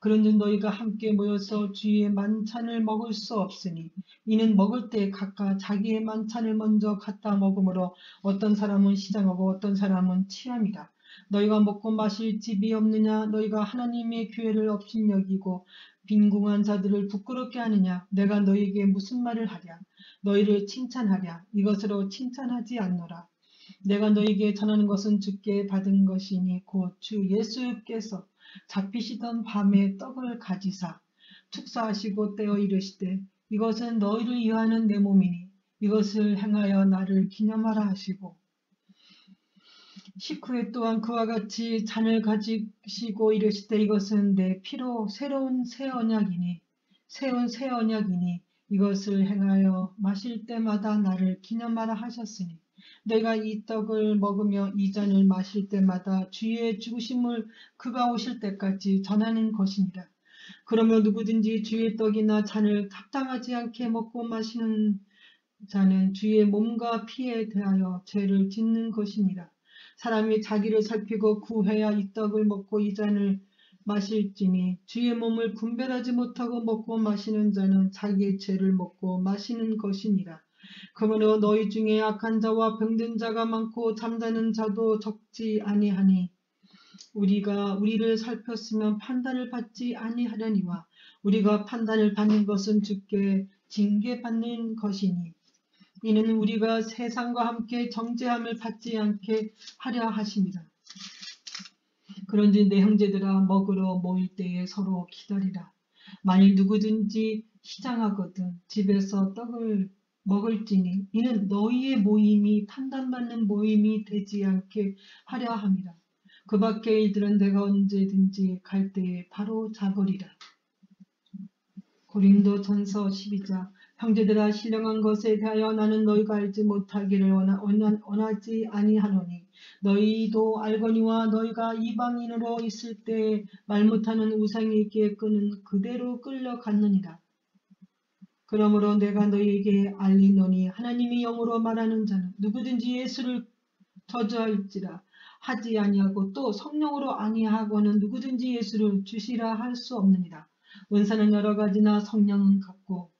그런즉 너희가 함께 모여서 주의 만찬을 먹을 수 없으니 이는 먹을 때 각각 자기의 만찬을 먼저 갖다 먹으므로 어떤 사람은 시장하고 어떤 사람은 취함이라. 너희가 먹고 마실 집이 없느냐. 너희가 하나님의 교회를 업신여기고 빈궁한 자들을 부끄럽게 하느냐. 내가 너희에게 무슨 말을 하랴. 너희를 칭찬하랴. 이것으로 칭찬하지 않노라. 내가 너희에게 전하는 것은 주께 받은 것이니 곧 주 예수께서 잡히시던 밤에 떡을 가지사 축사하시고 떼어 이르시되 이것은 너희를 위하는 내 몸이니 이것을 행하여 나를 기념하라 하시고 식후에 또한 그와 같이 잔을 가지시고 이르시되 이것은 내 피로 새로운 새 언약이니 이것을 행하여 마실 때마다 나를 기념하라 하셨으니 내가 이 떡을 먹으며 이 잔을 마실 때마다 주의 죽으심을 그가 오실 때까지 전하는 것이니라. 그러며 누구든지 주의 떡이나 잔을 합당하지 않게 먹고 마시는 자는 주의 몸과 피에 대하여 죄를 짓는 것이니라. 사람이 자기를 살피고 구해야 이 떡을 먹고 이 잔을 마실지니 주의 몸을 분별하지 못하고 먹고 마시는 자는 자기의 죄를 먹고 마시는 것이니라. 그러므로 너희 중에 악한 자와 병든 자가 많고 잠자는 자도 적지 아니하니 우리가 우리를 살폈으면 판단을 받지 아니하려니와 우리가 판단을 받는 것은 주께 징계받는 것이니 이는 우리가 세상과 함께 정죄함을 받지 않게 하려 하심이라. 그런지 내 형제들아 먹으러 모일 때에 서로 기다리라. 만일 누구든지 시장하거든 집에서 떡을 먹을지니 이는 너희의 모임이 판단받는 모임이 되지 않게 하려 함이라. 그 밖의 일들은 내가 언제든지 갈 때에 바로 잡으리라. 고린도전서 12장. 형제들아 신령한 것에 대하여 나는 너희가 알지 못하기를 원하지 아니하노니 너희도 알거니와 너희가 이방인으로 있을 때 말 못하는 우상에게 끄는 그대로 끌려갔느니라. 그러므로 내가 너희에게 알리노니 하나님이 영으로 말하는 자는 누구든지 예수를 저주할지라 하지 아니하고 또 성령으로 아니하고는 누구든지 예수를 주시라 할 수 없느니라. 은사는 여러 가지나 성령은 같고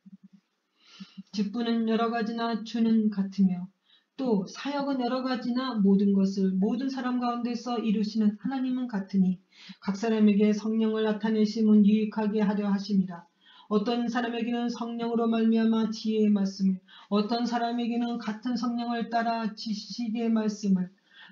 직분은 여러 가지나 주는 같으며 또 사역은 여러 가지나 모든 것을 모든 사람 가운데서 이루시는 하나님은 같으니 각 사람에게 성령을 나타내심은 유익하게 하려 하심이라. 어떤 사람에게는 성령으로 말미암아 지혜의 말씀을, 어떤 사람에게는 같은 성령을 따라 지식의 말씀을,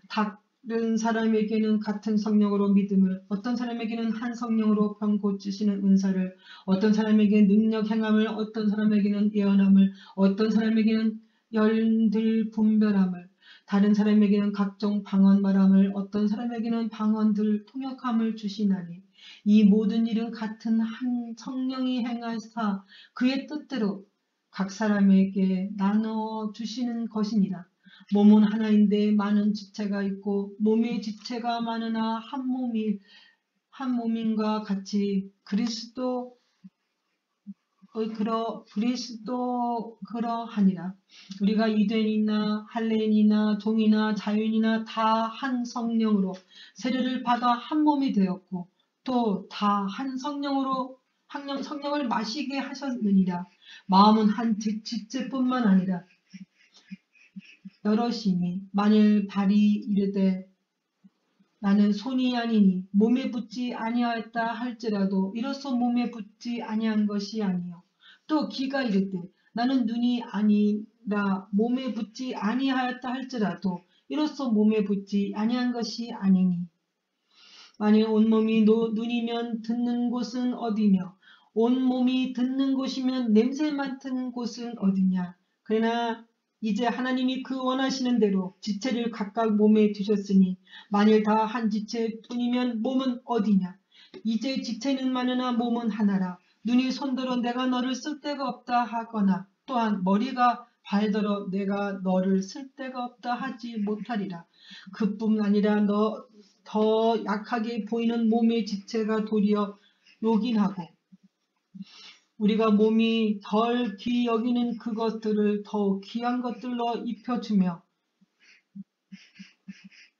다른 사람에게는 같은 성령으로 믿음을, 어떤 사람에게는 한 성령으로 병 고치시는 은사를, 어떤 사람에게 능력 행함을, 어떤 사람에게는 예언함을, 어떤 사람에게는 열들 분별함을, 다른 사람에게는 각종 방언 말함을 어떤 사람에게는 방언들 통역함을 주시나니 이 모든 일은 같은 한 성령이 행하사 그의 뜻대로 각 사람에게 나누어 주시는 것이니라. 몸은 하나인데 많은 지체가 있고 몸의 지체가 많으나 한 몸인과 같이 그리스도 그러하니라. 우리가 유대인이나 할례인이나 종이나 자유인이나 다 한 성령으로 세례를 받아 한 몸이 되었고 또 다 한 성령을 마시게 하셨느니라. 마음은 한 지체뿐만 아니라 여럿이니 만일 발이 이르되 나는 손이 아니니 몸에 붙지 아니하였다 할지라도 이로써 몸에 붙지 아니한 것이 아니요 또 귀가 이르되 나는 눈이 아니라 몸에 붙지 아니하였다 할지라도 이로써 몸에 붙지 아니한 것이 아니니 만일 온몸이 눈이면 듣는 곳은 어디며 온몸이 듣는 곳이면 냄새 맡은 곳은 어디냐. 그러나 이제 하나님이 그 원하시는 대로 지체를 각각 몸에 두셨으니 만일 다 한 지체뿐이면 몸은 어디냐. 이제 지체는 많으나 몸은 하나라. 눈이 손들어 내가 너를 쓸 데가 없다 하거나 또한 머리가 발들어 내가 너를 쓸 데가 없다 하지 못하리라. 그뿐 아니라 더 약하게 보이는 몸의 지체가 도리어 요긴하고 우리가 몸이 덜 귀히 여기는 그것들을 더욱 귀한 것들로 입혀주며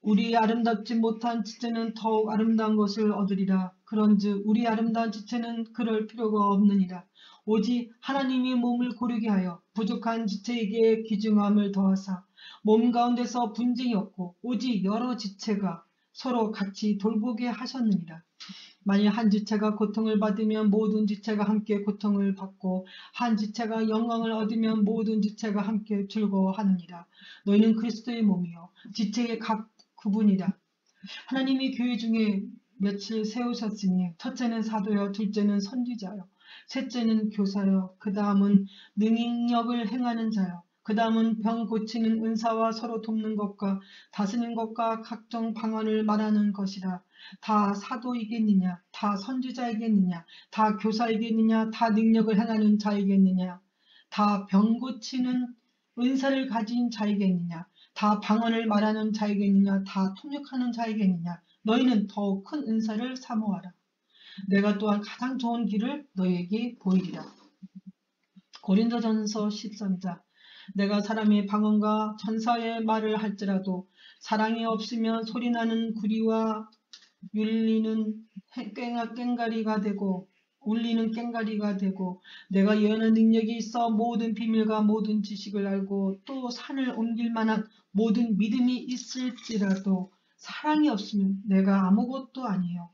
우리 아름답지 못한 지체는 더욱 아름다운 것을 얻으리라. 그런즉 우리 아름다운 지체는 그럴 필요가 없느니라. 오직 하나님이 몸을 고르게 하여 부족한 지체에게 귀중함을 더하사 몸 가운데서 분쟁이 없고 오직 여러 지체가 서로 같이 돌보게 하셨느니라. 만일 한 지체가 고통을 받으면 모든 지체가 함께 고통을 받고 한 지체가 영광을 얻으면 모든 지체가 함께 즐거워하느니라. 너희는 그리스도의 몸이요 지체의 각 구분이라. 하나님이 교회 중에 며칠 세우셨으니 첫째는 사도요 둘째는 선지자요 셋째는 교사요 그 다음은 능력을 행하는 자요 그 다음은 병 고치는 은사와 서로 돕는 것과 다스리는 것과 각종 방언을 말하는 것이라. 다 사도이겠느냐 다 선지자이겠느냐 다 교사이겠느냐 다 능력을 행하는 자이겠느냐 다 병 고치는 은사를 가진 자이겠느냐 다 방언을 말하는 자이겠느냐 다 통역하는 자이겠느냐 너희는 더욱 큰 은사를 사모하라. 내가 또한 가장 좋은 길을 너희에게 보이리라. 고린도전서 13장 내가 사람의 방언과 천사의 말을 할지라도 사랑이 없으면 소리나는 구리와 울리는 꽹가리가 되고 내가 예언의 능력이 있어 모든 비밀과 모든 지식을 알고 또 산을 옮길 만한 모든 믿음이 있을지라도 사랑이 없으면 내가 아무것도 아니에요.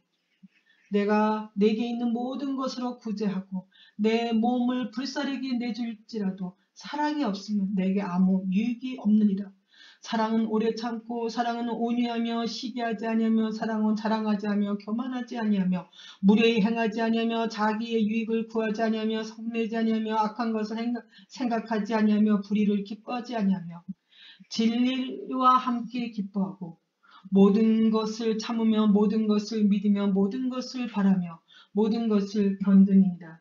내가 내게 있는 모든 것으로 구제하고 내 몸을 불사르게 내줄지라도 사랑이 없으면 내게 아무 유익이 없느니라. 사랑은 오래 참고 사랑은 온유하며 시기하지 아니하며 사랑은 자랑하지 아니하며 교만하지 아니하며 무례히 행하지 아니하며 자기의 유익을 구하지 아니하며 성내지 아니하며 악한 것을 생각하지 아니하며 불의를 기뻐하지 아니하며 진리와 함께 기뻐하고 모든 것을 참으며 모든 것을 믿으며 모든 것을 바라며 모든 것을 견디니라.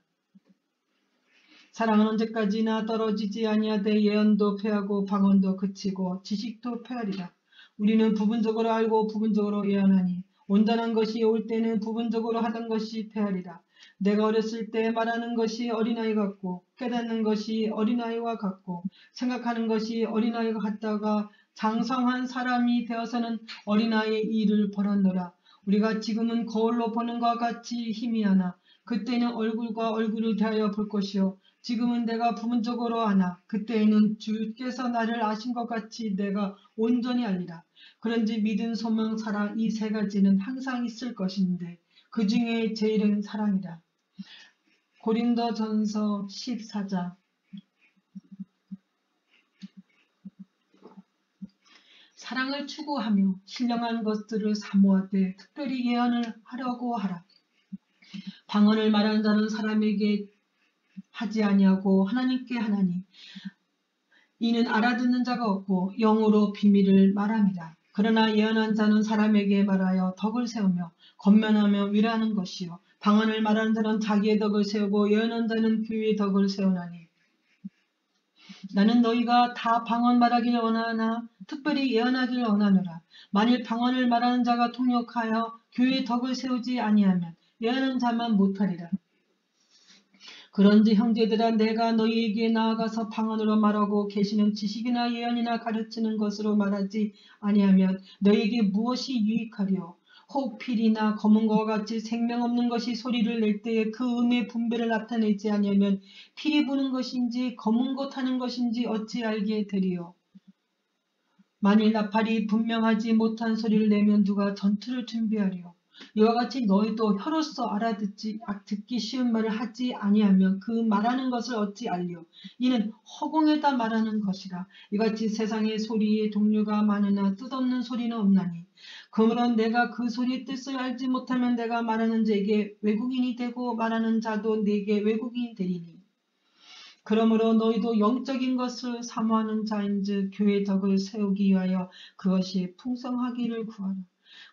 사랑은 언제까지나 떨어지지 아니하되 예언도 패하고 방언도 그치고 지식도 패하리라. 우리는 부분적으로 알고 부분적으로 예언하니 온전한 것이 올 때는 부분적으로 하던 것이 패하리라. 내가 어렸을 때 말하는 것이 어린아이 같고 깨닫는 것이 어린아이와 같고 생각하는 것이 어린아이가 같다가 장성한 사람이 되어서는 어린아이의 일을 벌었노라. 우리가 지금은 거울로 보는 것과 같이 희미하나 그때는 얼굴과 얼굴을 대하여 볼 것이요 지금은 내가 부분적으로 아나 그때에는 주께서 나를 아신 것 같이 내가 온전히 알리라. 그런지 믿음, 소망, 사랑 이 세 가지는 항상 있을 것인데 그 중에 제일은 사랑이라. 고린도전서 14장 사랑을 추구하며 신령한 것들을 사모하되 특별히 예언을 하려고 하라. 방언을 말하는 자는 사람에게 하지 아니하고 하나님께 하나니 이는 알아듣는 자가 없고 영으로 비밀을 말함이라. 그러나 예언한 자는 사람에게 말하여 덕을 세우며 권면하며 위로하는 것이요. 방언을 말하는 자는 자기의 덕을 세우고 예언한 자는 교회의 덕을 세우나니 나는 너희가 다 방언 말하기를 원하나 특별히 예언하기를 원하노라. 만일 방언을 말하는 자가 통역하여 교회의 덕을 세우지 아니하면 예언하는 자만 못하리라. 그런지 형제들아 내가 너희에게 나아가서 방언으로 말하고 계시는 지식이나 예언이나 가르치는 것으로 말하지 아니하면 너희에게 무엇이 유익하리요. 호필이나 검은 것과 같이 생명 없는 것이 소리를 낼 때에 그 음의 분배를 나타내지 아니하면 피리 부는 것인지 검은 것 하는 것인지 어찌 알게 되리요. 만일 나팔이 분명하지 못한 소리를 내면 누가 전투를 준비하리요. 이와 같이 너희도 혀로서 듣기 쉬운 말을 하지 아니하면 그 말하는 것을 어찌 알리요. 이는 허공에다 말하는 것이라. 이같이 세상의 소리의 종류가 많으나 뜻없는 소리는 없나니 그러므로 내가 그 소리의 뜻을 알지 못하면 내가 말하는 자에게 외국인이 되고 말하는 자도 내게 외국인이 되리니 그러므로 너희도 영적인 것을 사모하는 자인즉 교회의 덕을 세우기 위하여 그것이 풍성하기를 구하라.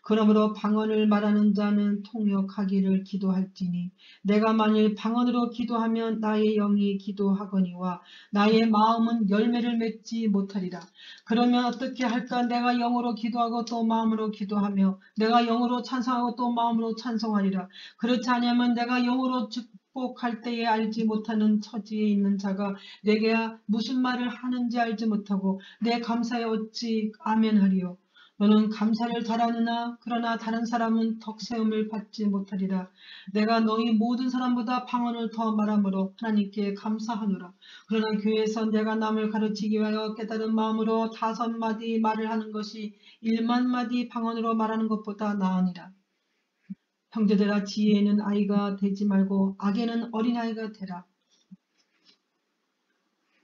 그러므로 방언을 말하는 자는 통역하기를 기도할지니 내가 만일 방언으로 기도하면 나의 영이 기도하거니와 나의 마음은 열매를 맺지 못하리라. 그러면 어떻게 할까? 내가 영으로 기도하고 또 마음으로 기도하며 내가 영으로 찬송하고 또 마음으로 찬송하리라. 그렇지 않으면 내가 영으로 축복할 때에 알지 못하는 처지에 있는 자가 내게 무슨 말을 하는지 알지 못하고 내 감사에 어찌 아멘하리요. 너는 감사를 잘하느나 그러나 다른 사람은 덕세움을 받지 못하리라. 내가 너희 모든 사람보다 방언을 더 말함으로 하나님께 감사하노라. 그러나 교회에서 내가 남을 가르치기 위하여 깨달은 마음으로 5마디 말을 하는 것이 1만마디 방언으로 말하는 것보다 나으니라. 형제들아 지혜에는 아이가 되지 말고 악에는 어린아이가 되라.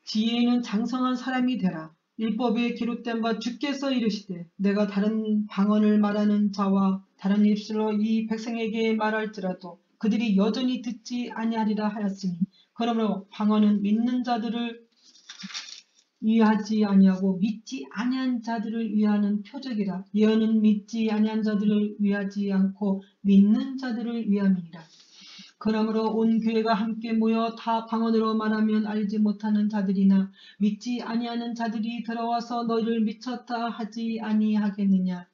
지혜에는 장성한 사람이 되라. 율법에 기록된 바 주께서 이르시되 내가 다른 방언을 말하는 자와 다른 입술로 이 백성에게 말할지라도 그들이 여전히 듣지 아니하리라 하였으니 그러므로 방언은 믿는 자들을 위하지 아니하고 믿지 아니한 자들을 위하는 표적이라. 예언은 믿지 아니한 자들을 위하지 않고 믿는 자들을 위함이니라. 그러므로 온 교회가 함께 모여 다 방언으로 말하면 알지 못하는 자들이나 믿지 아니하는 자들이 들어와서 너희를 미쳤다 하지 아니하겠느냐.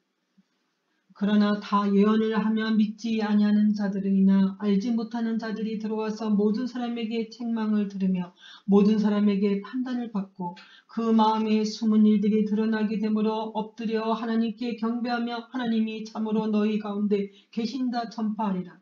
그러나 다 예언을 하며 믿지 아니하는 자들이나 알지 못하는 자들이 들어와서 모든 사람에게 책망을 들으며 모든 사람에게 판단을 받고 그 마음에 숨은 일들이 드러나게 되므로 엎드려 하나님께 경배하며 하나님이 참으로 너희 가운데 계신다 전파하리라.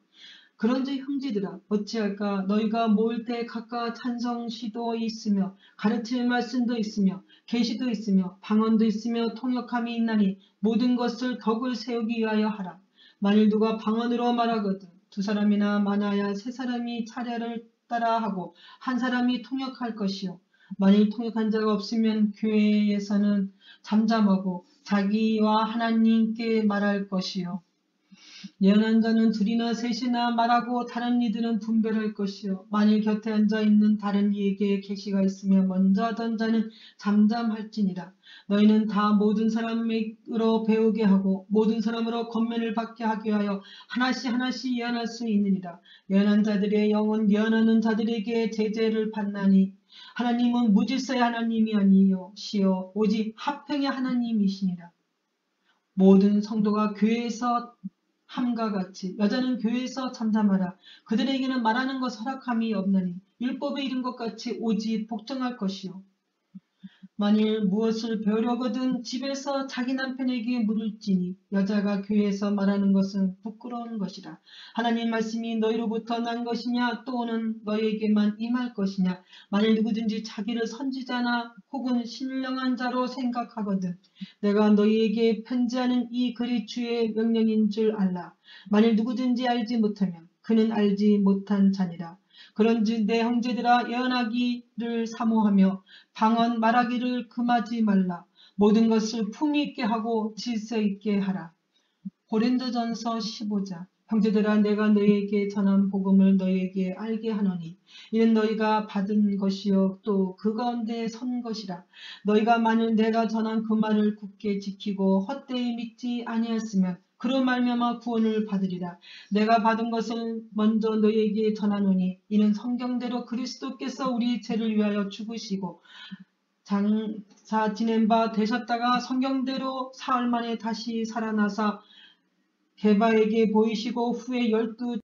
그런즉 형제들아 어찌할까. 너희가 모일 때 각각 찬성시도 있으며 가르칠 말씀도 있으며 계시도 있으며 방언도 있으며 통역함이 있나니 모든 것을 덕을 세우기 위하여 하라. 만일 누가 방언으로 말하거든 2사람이나 많아야 3사람이 차례를 따라 하고 1사람이 통역할 것이요. 만일 통역한 자가 없으면 교회에서는 잠잠하고 자기와 하나님께 말할 것이요. 예언한 자는 2이나 3이나 말하고 다른 이들은 분별할 것이요. 만일 곁에 앉아있는 다른 이에게 계시가 있으며 먼저 하던 자는 잠잠할지니라. 너희는 다 모든 사람으로 배우게 하고 모든 사람으로 권면을 받게 하게 하여 하나씩 하나씩 예언할 수 있느니라. 예언한 자들의 영은 예언하는 자들에게 제재를 받나니 하나님은 무질서의 하나님이 아니요 시요 오직 화평의 하나님이시니라. 모든 성도가 교회에서 함과 같이 여자는 교회에서 잠잠하라. 그들에게는 말하는 것 허락함이 없나니 율법에 이른 것 같이 오직 복종할 것이요. 만일 무엇을 배우려거든 집에서 자기 남편에게 물을지니 여자가 교회에서 말하는 것은 부끄러운 것이라. 하나님 말씀이 너희로부터 난 것이냐 또는 너희에게만 임할 것이냐. 만일 누구든지 자기를 선지자나 혹은 신령한 자로 생각하거든 내가 너희에게 편지하는 이 글이 주의 명령인 줄 알라. 만일 누구든지 알지 못하면 그는 알지 못한 자니라. 그런즉 내 형제들아 예언하기를 사모하며 방언 말하기를 금하지 말라. 모든 것을 품위 있게 하고 질서 있게 하라. 고린도전서 15장. 형제들아 내가 너희에게 전한 복음을 너희에게 알게 하노니 이는 너희가 받은 것이요 또 그 가운데 선 것이라. 너희가 만일 내가 전한 그 말을 굳게 지키고 헛되이 믿지 아니하였으면 그로 말미암아 구원을 받으리라. 내가 받은 것을 먼저 너희에게 전하노니 이는 성경대로 그리스도께서 우리 죄를 위하여 죽으시고 장사 지낸 바 되셨다가 성경대로 사흘 만에 다시 살아나사 게바에게 보이시고 후에 12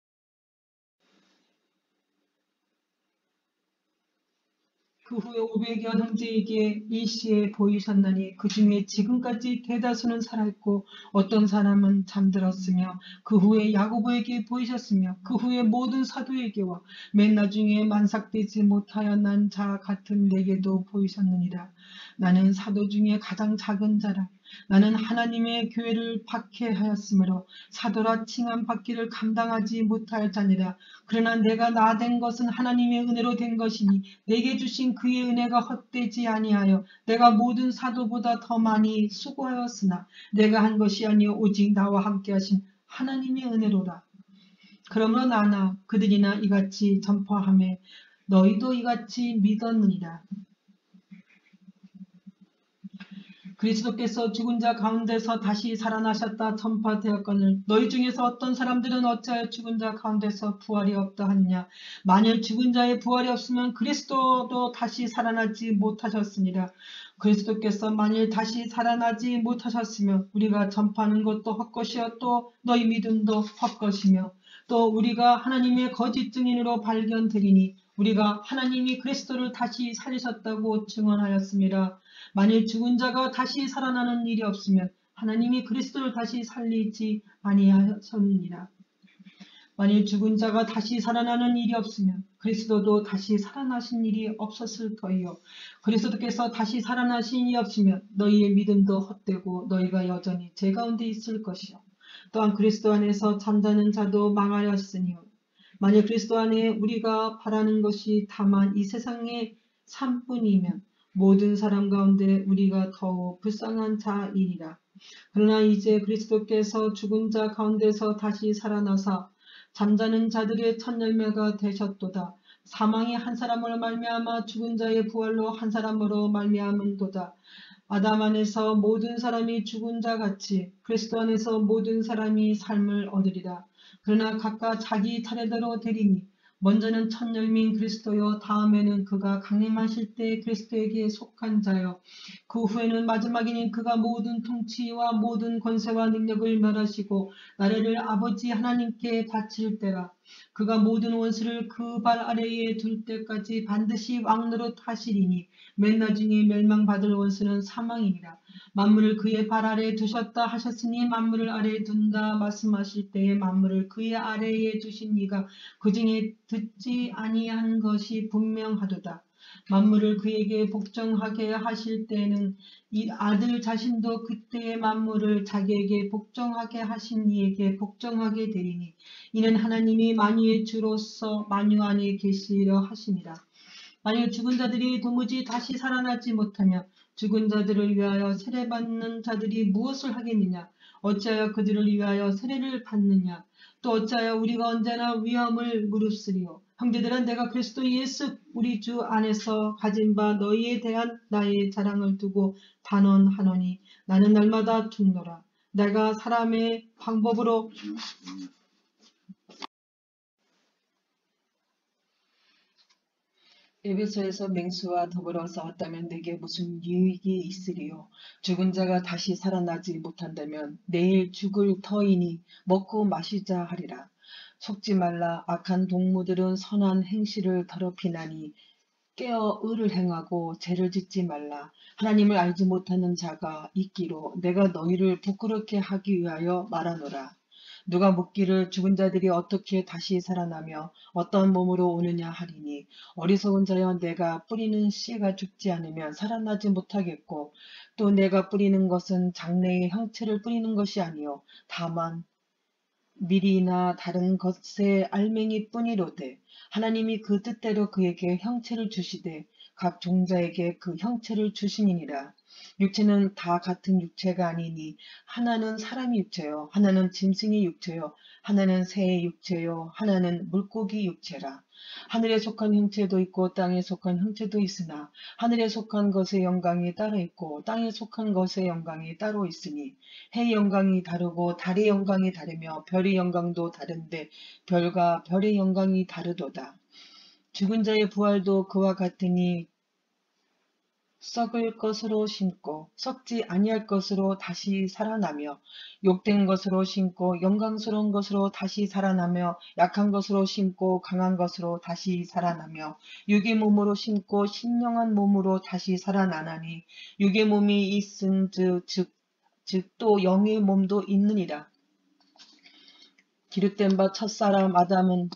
그 후에 500여 형제에게 일시에 보이셨나니 그 중에 지금까지 대다수는 살아있고 어떤 사람은 잠들었으며 그 후에 야고보에게 보이셨으며 그 후에 모든 사도에게와 맨 나중에 만삭되지 못하여 난 자 같은 내게도 보이셨느니라. 나는 사도 중에 가장 작은 자라. 나는 하나님의 교회를 박해하였으므로 사도라 칭함 받기를 감당하지 못할 자니라. 그러나 내가 나된 것은 하나님의 은혜로 된 것이니 내게 주신 그의 은혜가 헛되지 아니하여 내가 모든 사도보다 더 많이 수고하였으나 내가 한 것이 아니요 오직 나와 함께 하신 하나님의 은혜로라. 그러므로 나나 그들이나 이같이 전파하며 너희도 이같이 믿었느니라. 그리스도께서 죽은 자 가운데서 다시 살아나셨다 전파되었거늘 너희 중에서 어떤 사람들은 어찌하여 죽은 자 가운데서 부활이 없다 하느냐. 만일 죽은 자의 부활이 없으면 그리스도도 다시 살아나지 못하셨으니라. 그리스도께서 만일 다시 살아나지 못하셨으면 우리가 전파하는 것도 헛것이요 또 너희 믿음도 헛것이며 또 우리가 하나님의 거짓 증인으로 발견되리니 우리가 하나님이 그리스도를 다시 살리셨다고 증언하였습니다. 만일 죽은 자가 다시 살아나는 일이 없으면 하나님이 그리스도를 다시 살리지 아니하셨느니라. 만일 죽은 자가 다시 살아나는 일이 없으면 그리스도도 다시 살아나신 일이 없었을 터이요. 그리스도께서 다시 살아나신 일이 없으면 너희의 믿음도 헛되고 너희가 여전히 죄 가운데 있을 것이요. 또한 그리스도 안에서 잠자는 자도 망하였으니요. 만일 그리스도 안에 우리가 바라는 것이 다만 이 세상의 삶뿐이면 모든 사람 가운데 우리가 더욱 불쌍한 자이니라. 그러나 이제 그리스도께서 죽은 자 가운데서 다시 살아나사 잠자는 자들의 첫 열매가 되셨도다. 사망이 한 사람으로 말미암아 죽은 자의 부활로 한 사람으로 말미암은도다. 아담 안에서 모든 사람이 죽은 자 같이 그리스도 안에서 모든 사람이 삶을 얻으리라. 그러나 각각 자기 차례대로 되리니 먼저는 첫 열매인 그리스도요 다음에는 그가 강림하실 때 그리스도에게 속한 자요 그 후에는 마지막에는 그가 모든 통치와 모든 권세와 능력을 멸하시고 나라를 아버지 하나님께 바칠 때라. 그가 모든 원수를 그 발 아래에 둘 때까지 반드시 왕노릇 하시리니 맨 나중에 멸망받을 원수는 사망이니라. 만물을 그의 발 아래에 두셨다 하셨으니 만물을 아래에 둔다 말씀하실 때에 만물을 그의 아래에 두신 이가 그 중에 듣지 아니한 것이 분명하도다. 만물을 그에게 복종하게 하실 때에는 이 아들 자신도 그때의 만물을 자기에게 복종하게 하신 이에게 복종하게 되리니 이는 하나님이 만유의 주로서 만유 안에 계시려 하심이라. 만일 죽은 자들이 도무지 다시 살아나지 못하면 죽은 자들을 위하여 세례받는 자들이 무엇을 하겠느냐? 어찌하여 그들을 위하여 세례를 받느냐? 또 어찌하여 우리가 언제나 위험을 무릅쓰리요? 형제들아 내가 그리스도 예수 우리 주 안에서 가진 바 너희에 대한 나의 자랑을 두고 단언하노니 나는 날마다 죽노라. 내가 사람의 방법으로 에베소에서 맹수와 더불어 싸웠다면 내게 무슨 유익이 있으리요. 죽은 자가 다시 살아나지 못한다면 내일 죽을 터이니 먹고 마시자 하리라. 속지 말라. 악한 동무들은 선한 행실을 더럽히나니 깨어 의를 행하고 죄를 짓지 말라. 하나님을 알지 못하는 자가 있기로 내가 너희를 부끄럽게 하기 위하여 말하노라. 누가 묻기를 죽은 자들이 어떻게 다시 살아나며 어떤 몸으로 오느냐 하리니 어리석은 자여 내가 뿌리는 씨가 죽지 않으면 살아나지 못하겠고 또 내가 뿌리는 것은 장래의 형체를 뿌리는 것이 아니요 다만 밀이나 다른 것의 알맹이 뿐이로되 하나님이 그 뜻대로 그에게 형체를 주시되 각 종자에게 그 형체를 주시니라. 육체는 다 같은 육체가 아니니 하나는 사람의 육체요, 하나는 짐승의 육체요, 하나는 새의 육체요, 하나는 물고기 육체라. 하늘에 속한 형체도 있고 땅에 속한 형체도 있으나 하늘에 속한 것의 영광이 따로 있고 땅에 속한 것의 영광이 따로 있으니 해의 영광이 다르고 달의 영광이 다르며 별의 영광도 다른데 별과 별의 영광이 다르도다. 죽은 자의 부활도 그와 같으니 썩을 것으로 심고 썩지 아니할 것으로 다시 살아나며 욕된 것으로 심고 영광스러운 것으로 다시 살아나며 약한 것으로 심고 강한 것으로 다시 살아나며 육의 몸으로 심고 신령한 몸으로 다시 살아나나니 육의 몸이 있은즉 즉 또 영의 몸도 있느니라. 기록된 바 첫사람 아담은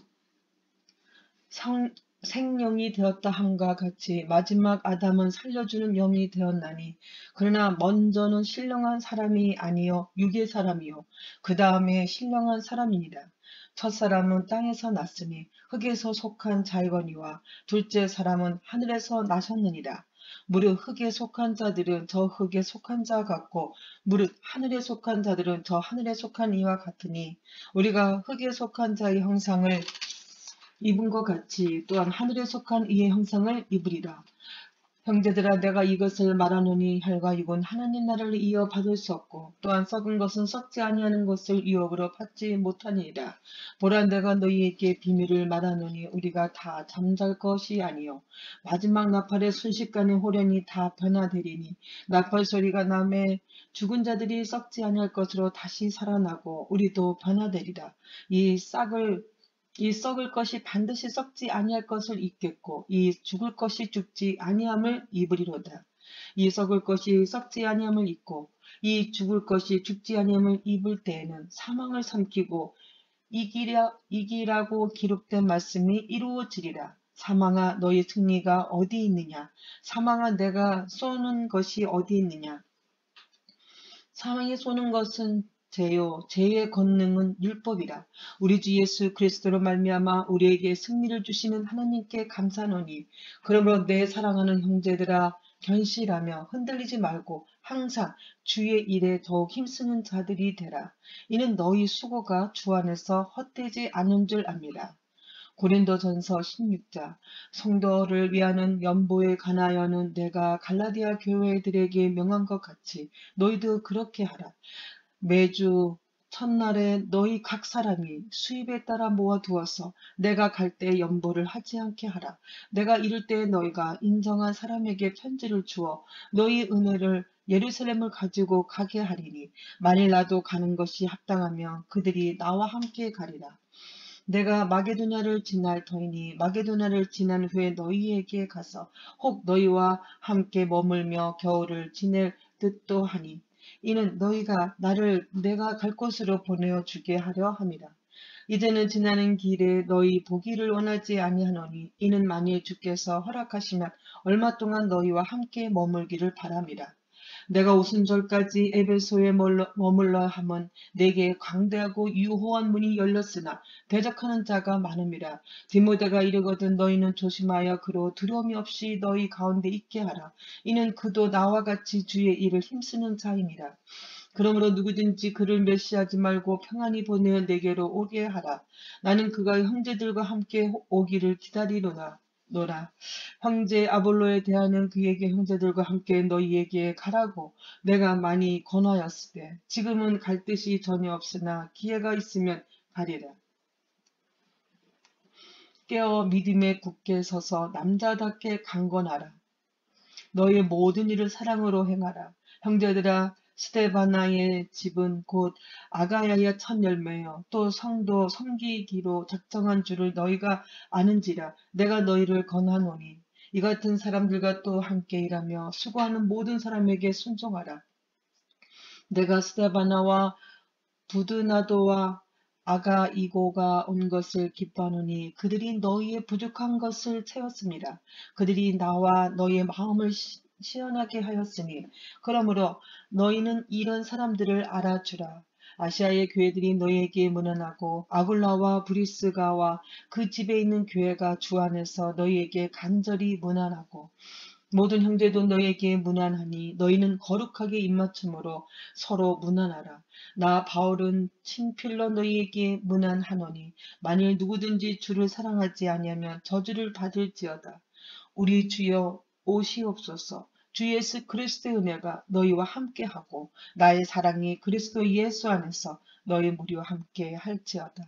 생령이 되었다 함과 같이 마지막 아담은 살려주는 영이 되었나니 그러나 먼저는 신령한 사람이 아니요 육의 사람이요 그 다음에 신령한 사람이니라. 첫사람은 땅에서 났으니 흙에서 속한 자이거니와 둘째 사람은 하늘에서 나셨느니라. 무릇 흙에 속한 자들은 저 흙에 속한 자 같고 무릇 하늘에 속한 자들은 저 하늘에 속한 이와 같으니 우리가 흙에 속한 자의 형상을 입은 것 같이 또한 하늘에 속한 이의 형상을 입으리라. 형제들아 내가 이것을 말하노니 혈과 육은 하나님 나라를 이어 받을 수 없고 또한 썩은 것은 썩지 아니하는 것을 유업으로 받지 못하니라. 보라 내가 너희에게 비밀을 말하노니 우리가 다 잠잘 것이 아니요 마지막 나팔의 순식간에 호련히 다 변화되리니 나팔 소리가 나매 죽은 자들이 썩지 아니할 것으로 다시 살아나고 우리도 변화되리라. 이 썩을 것이 반드시 썩지 아니할 것을 입겠고 이 죽을 것이 죽지 아니함을 입으리로다. 이 썩을 것이 썩지 아니함을 입고 이 죽을 것이 죽지 아니함을 입을 때에는 사망을 삼키고 이기라고 기록된 말씀이 이루어지리라. 사망아 너희 승리가 어디 있느냐? 사망아 내가 쏘는 것이 어디 있느냐? 사망에 쏘는 것은 죄요 죄의 권능은 율법이라. 우리 주 예수 그리스도로 말미암아 우리에게 승리를 주시는 하나님께 감사하노니 그러므로 내 사랑하는 형제들아 견실하며 흔들리지 말고 항상 주의 일에 더욱 힘쓰는 자들이 되라. 이는 너희 수고가 주 안에서 헛되지 않은 줄 압니다. 고린도전서 16장. 성도를 위하는 연보에 관하여는 내가 갈라디아 교회들에게 명한 것 같이 너희도 그렇게 하라. 매주 첫날에 너희 각 사람이 수입에 따라 모아두어서 내가 갈 때 연보를 하지 않게 하라. 내가 이를 때 너희가 인정한 사람에게 편지를 주어 너희 은혜를 예루살렘을 가지고 가게 하리니 만일 나도 가는 것이 합당하면 그들이 나와 함께 가리라. 내가 마게도냐를 지날 터이니 마게도냐를 지난 후에 너희에게 가서 혹 너희와 함께 머물며 겨울을 지낼 듯도 하니 이는 너희가 나를 내가 갈 곳으로 보내어 주게 하려 함이라. 이제는 지나는 길에 너희 보기를 원하지 아니하노니 이는 만일 주께서 허락하시면 얼마 동안 너희와 함께 머물기를 바람이라. 내가 오순절까지 에베소에 머물러 함은 내게 광대하고 유호한 문이 열렸으나 대적하는 자가 많음이라. 디모데가 이르거든 너희는 조심하여 그로 두려움이 없이 너희 가운데 있게 하라. 이는 그도 나와 같이 주의 일을 힘쓰는 자임이라. 그러므로 누구든지 그를 멸시하지 말고 평안히 보내어 내게로 오게 하라. 나는 그가 형제들과 함께 오기를 기다리노라. 형제 아볼로에 대하는 그에게 형제들과 함께 너희에게 가라고 내가 많이 권하였을 때 지금은 갈 뜻이 전혀 없으나 기회가 있으면 가리라. 깨어 믿음에 굳게 서서 남자답게 강건하라. 너희의 모든 일을 사랑으로 행하라. 형제들아 스데바나의 집은 곧 아가야의 첫 열매요. 또 성도 섬기기로 작정한 줄을 너희가 아는지라. 내가 너희를 권하노니 이 같은 사람들과 또 함께 일하며 수고하는 모든 사람에게 순종하라. 내가 스데바나와 부드나도와 아가이고가 온 것을 기뻐하노니 그들이 너희의 부족한 것을 채웠습니다. 그들이 나와 너희의 마음을 시원하게 하였으니 그러므로 너희는 이런 사람들을 알아주라. 아시아의 교회들이 너희에게 문안하고 아굴라와 브리스가와 그 집에 있는 교회가 주 안에서 너희에게 간절히 문안하고 모든 형제도 너에게 문안하니 너희는 거룩하게 입맞춤으로 서로 문안하라. 나 바울은 친필로 너희에게 문안하노니 만일 누구든지 주를 사랑하지 아니하면 저주를 받을지어다. 우리 주여 오시옵소서. 주 예수 그리스도의 은혜가 너희와 함께하고 나의 사랑이 그리스도 예수 안에서 너희 무리와 함께 할지어다.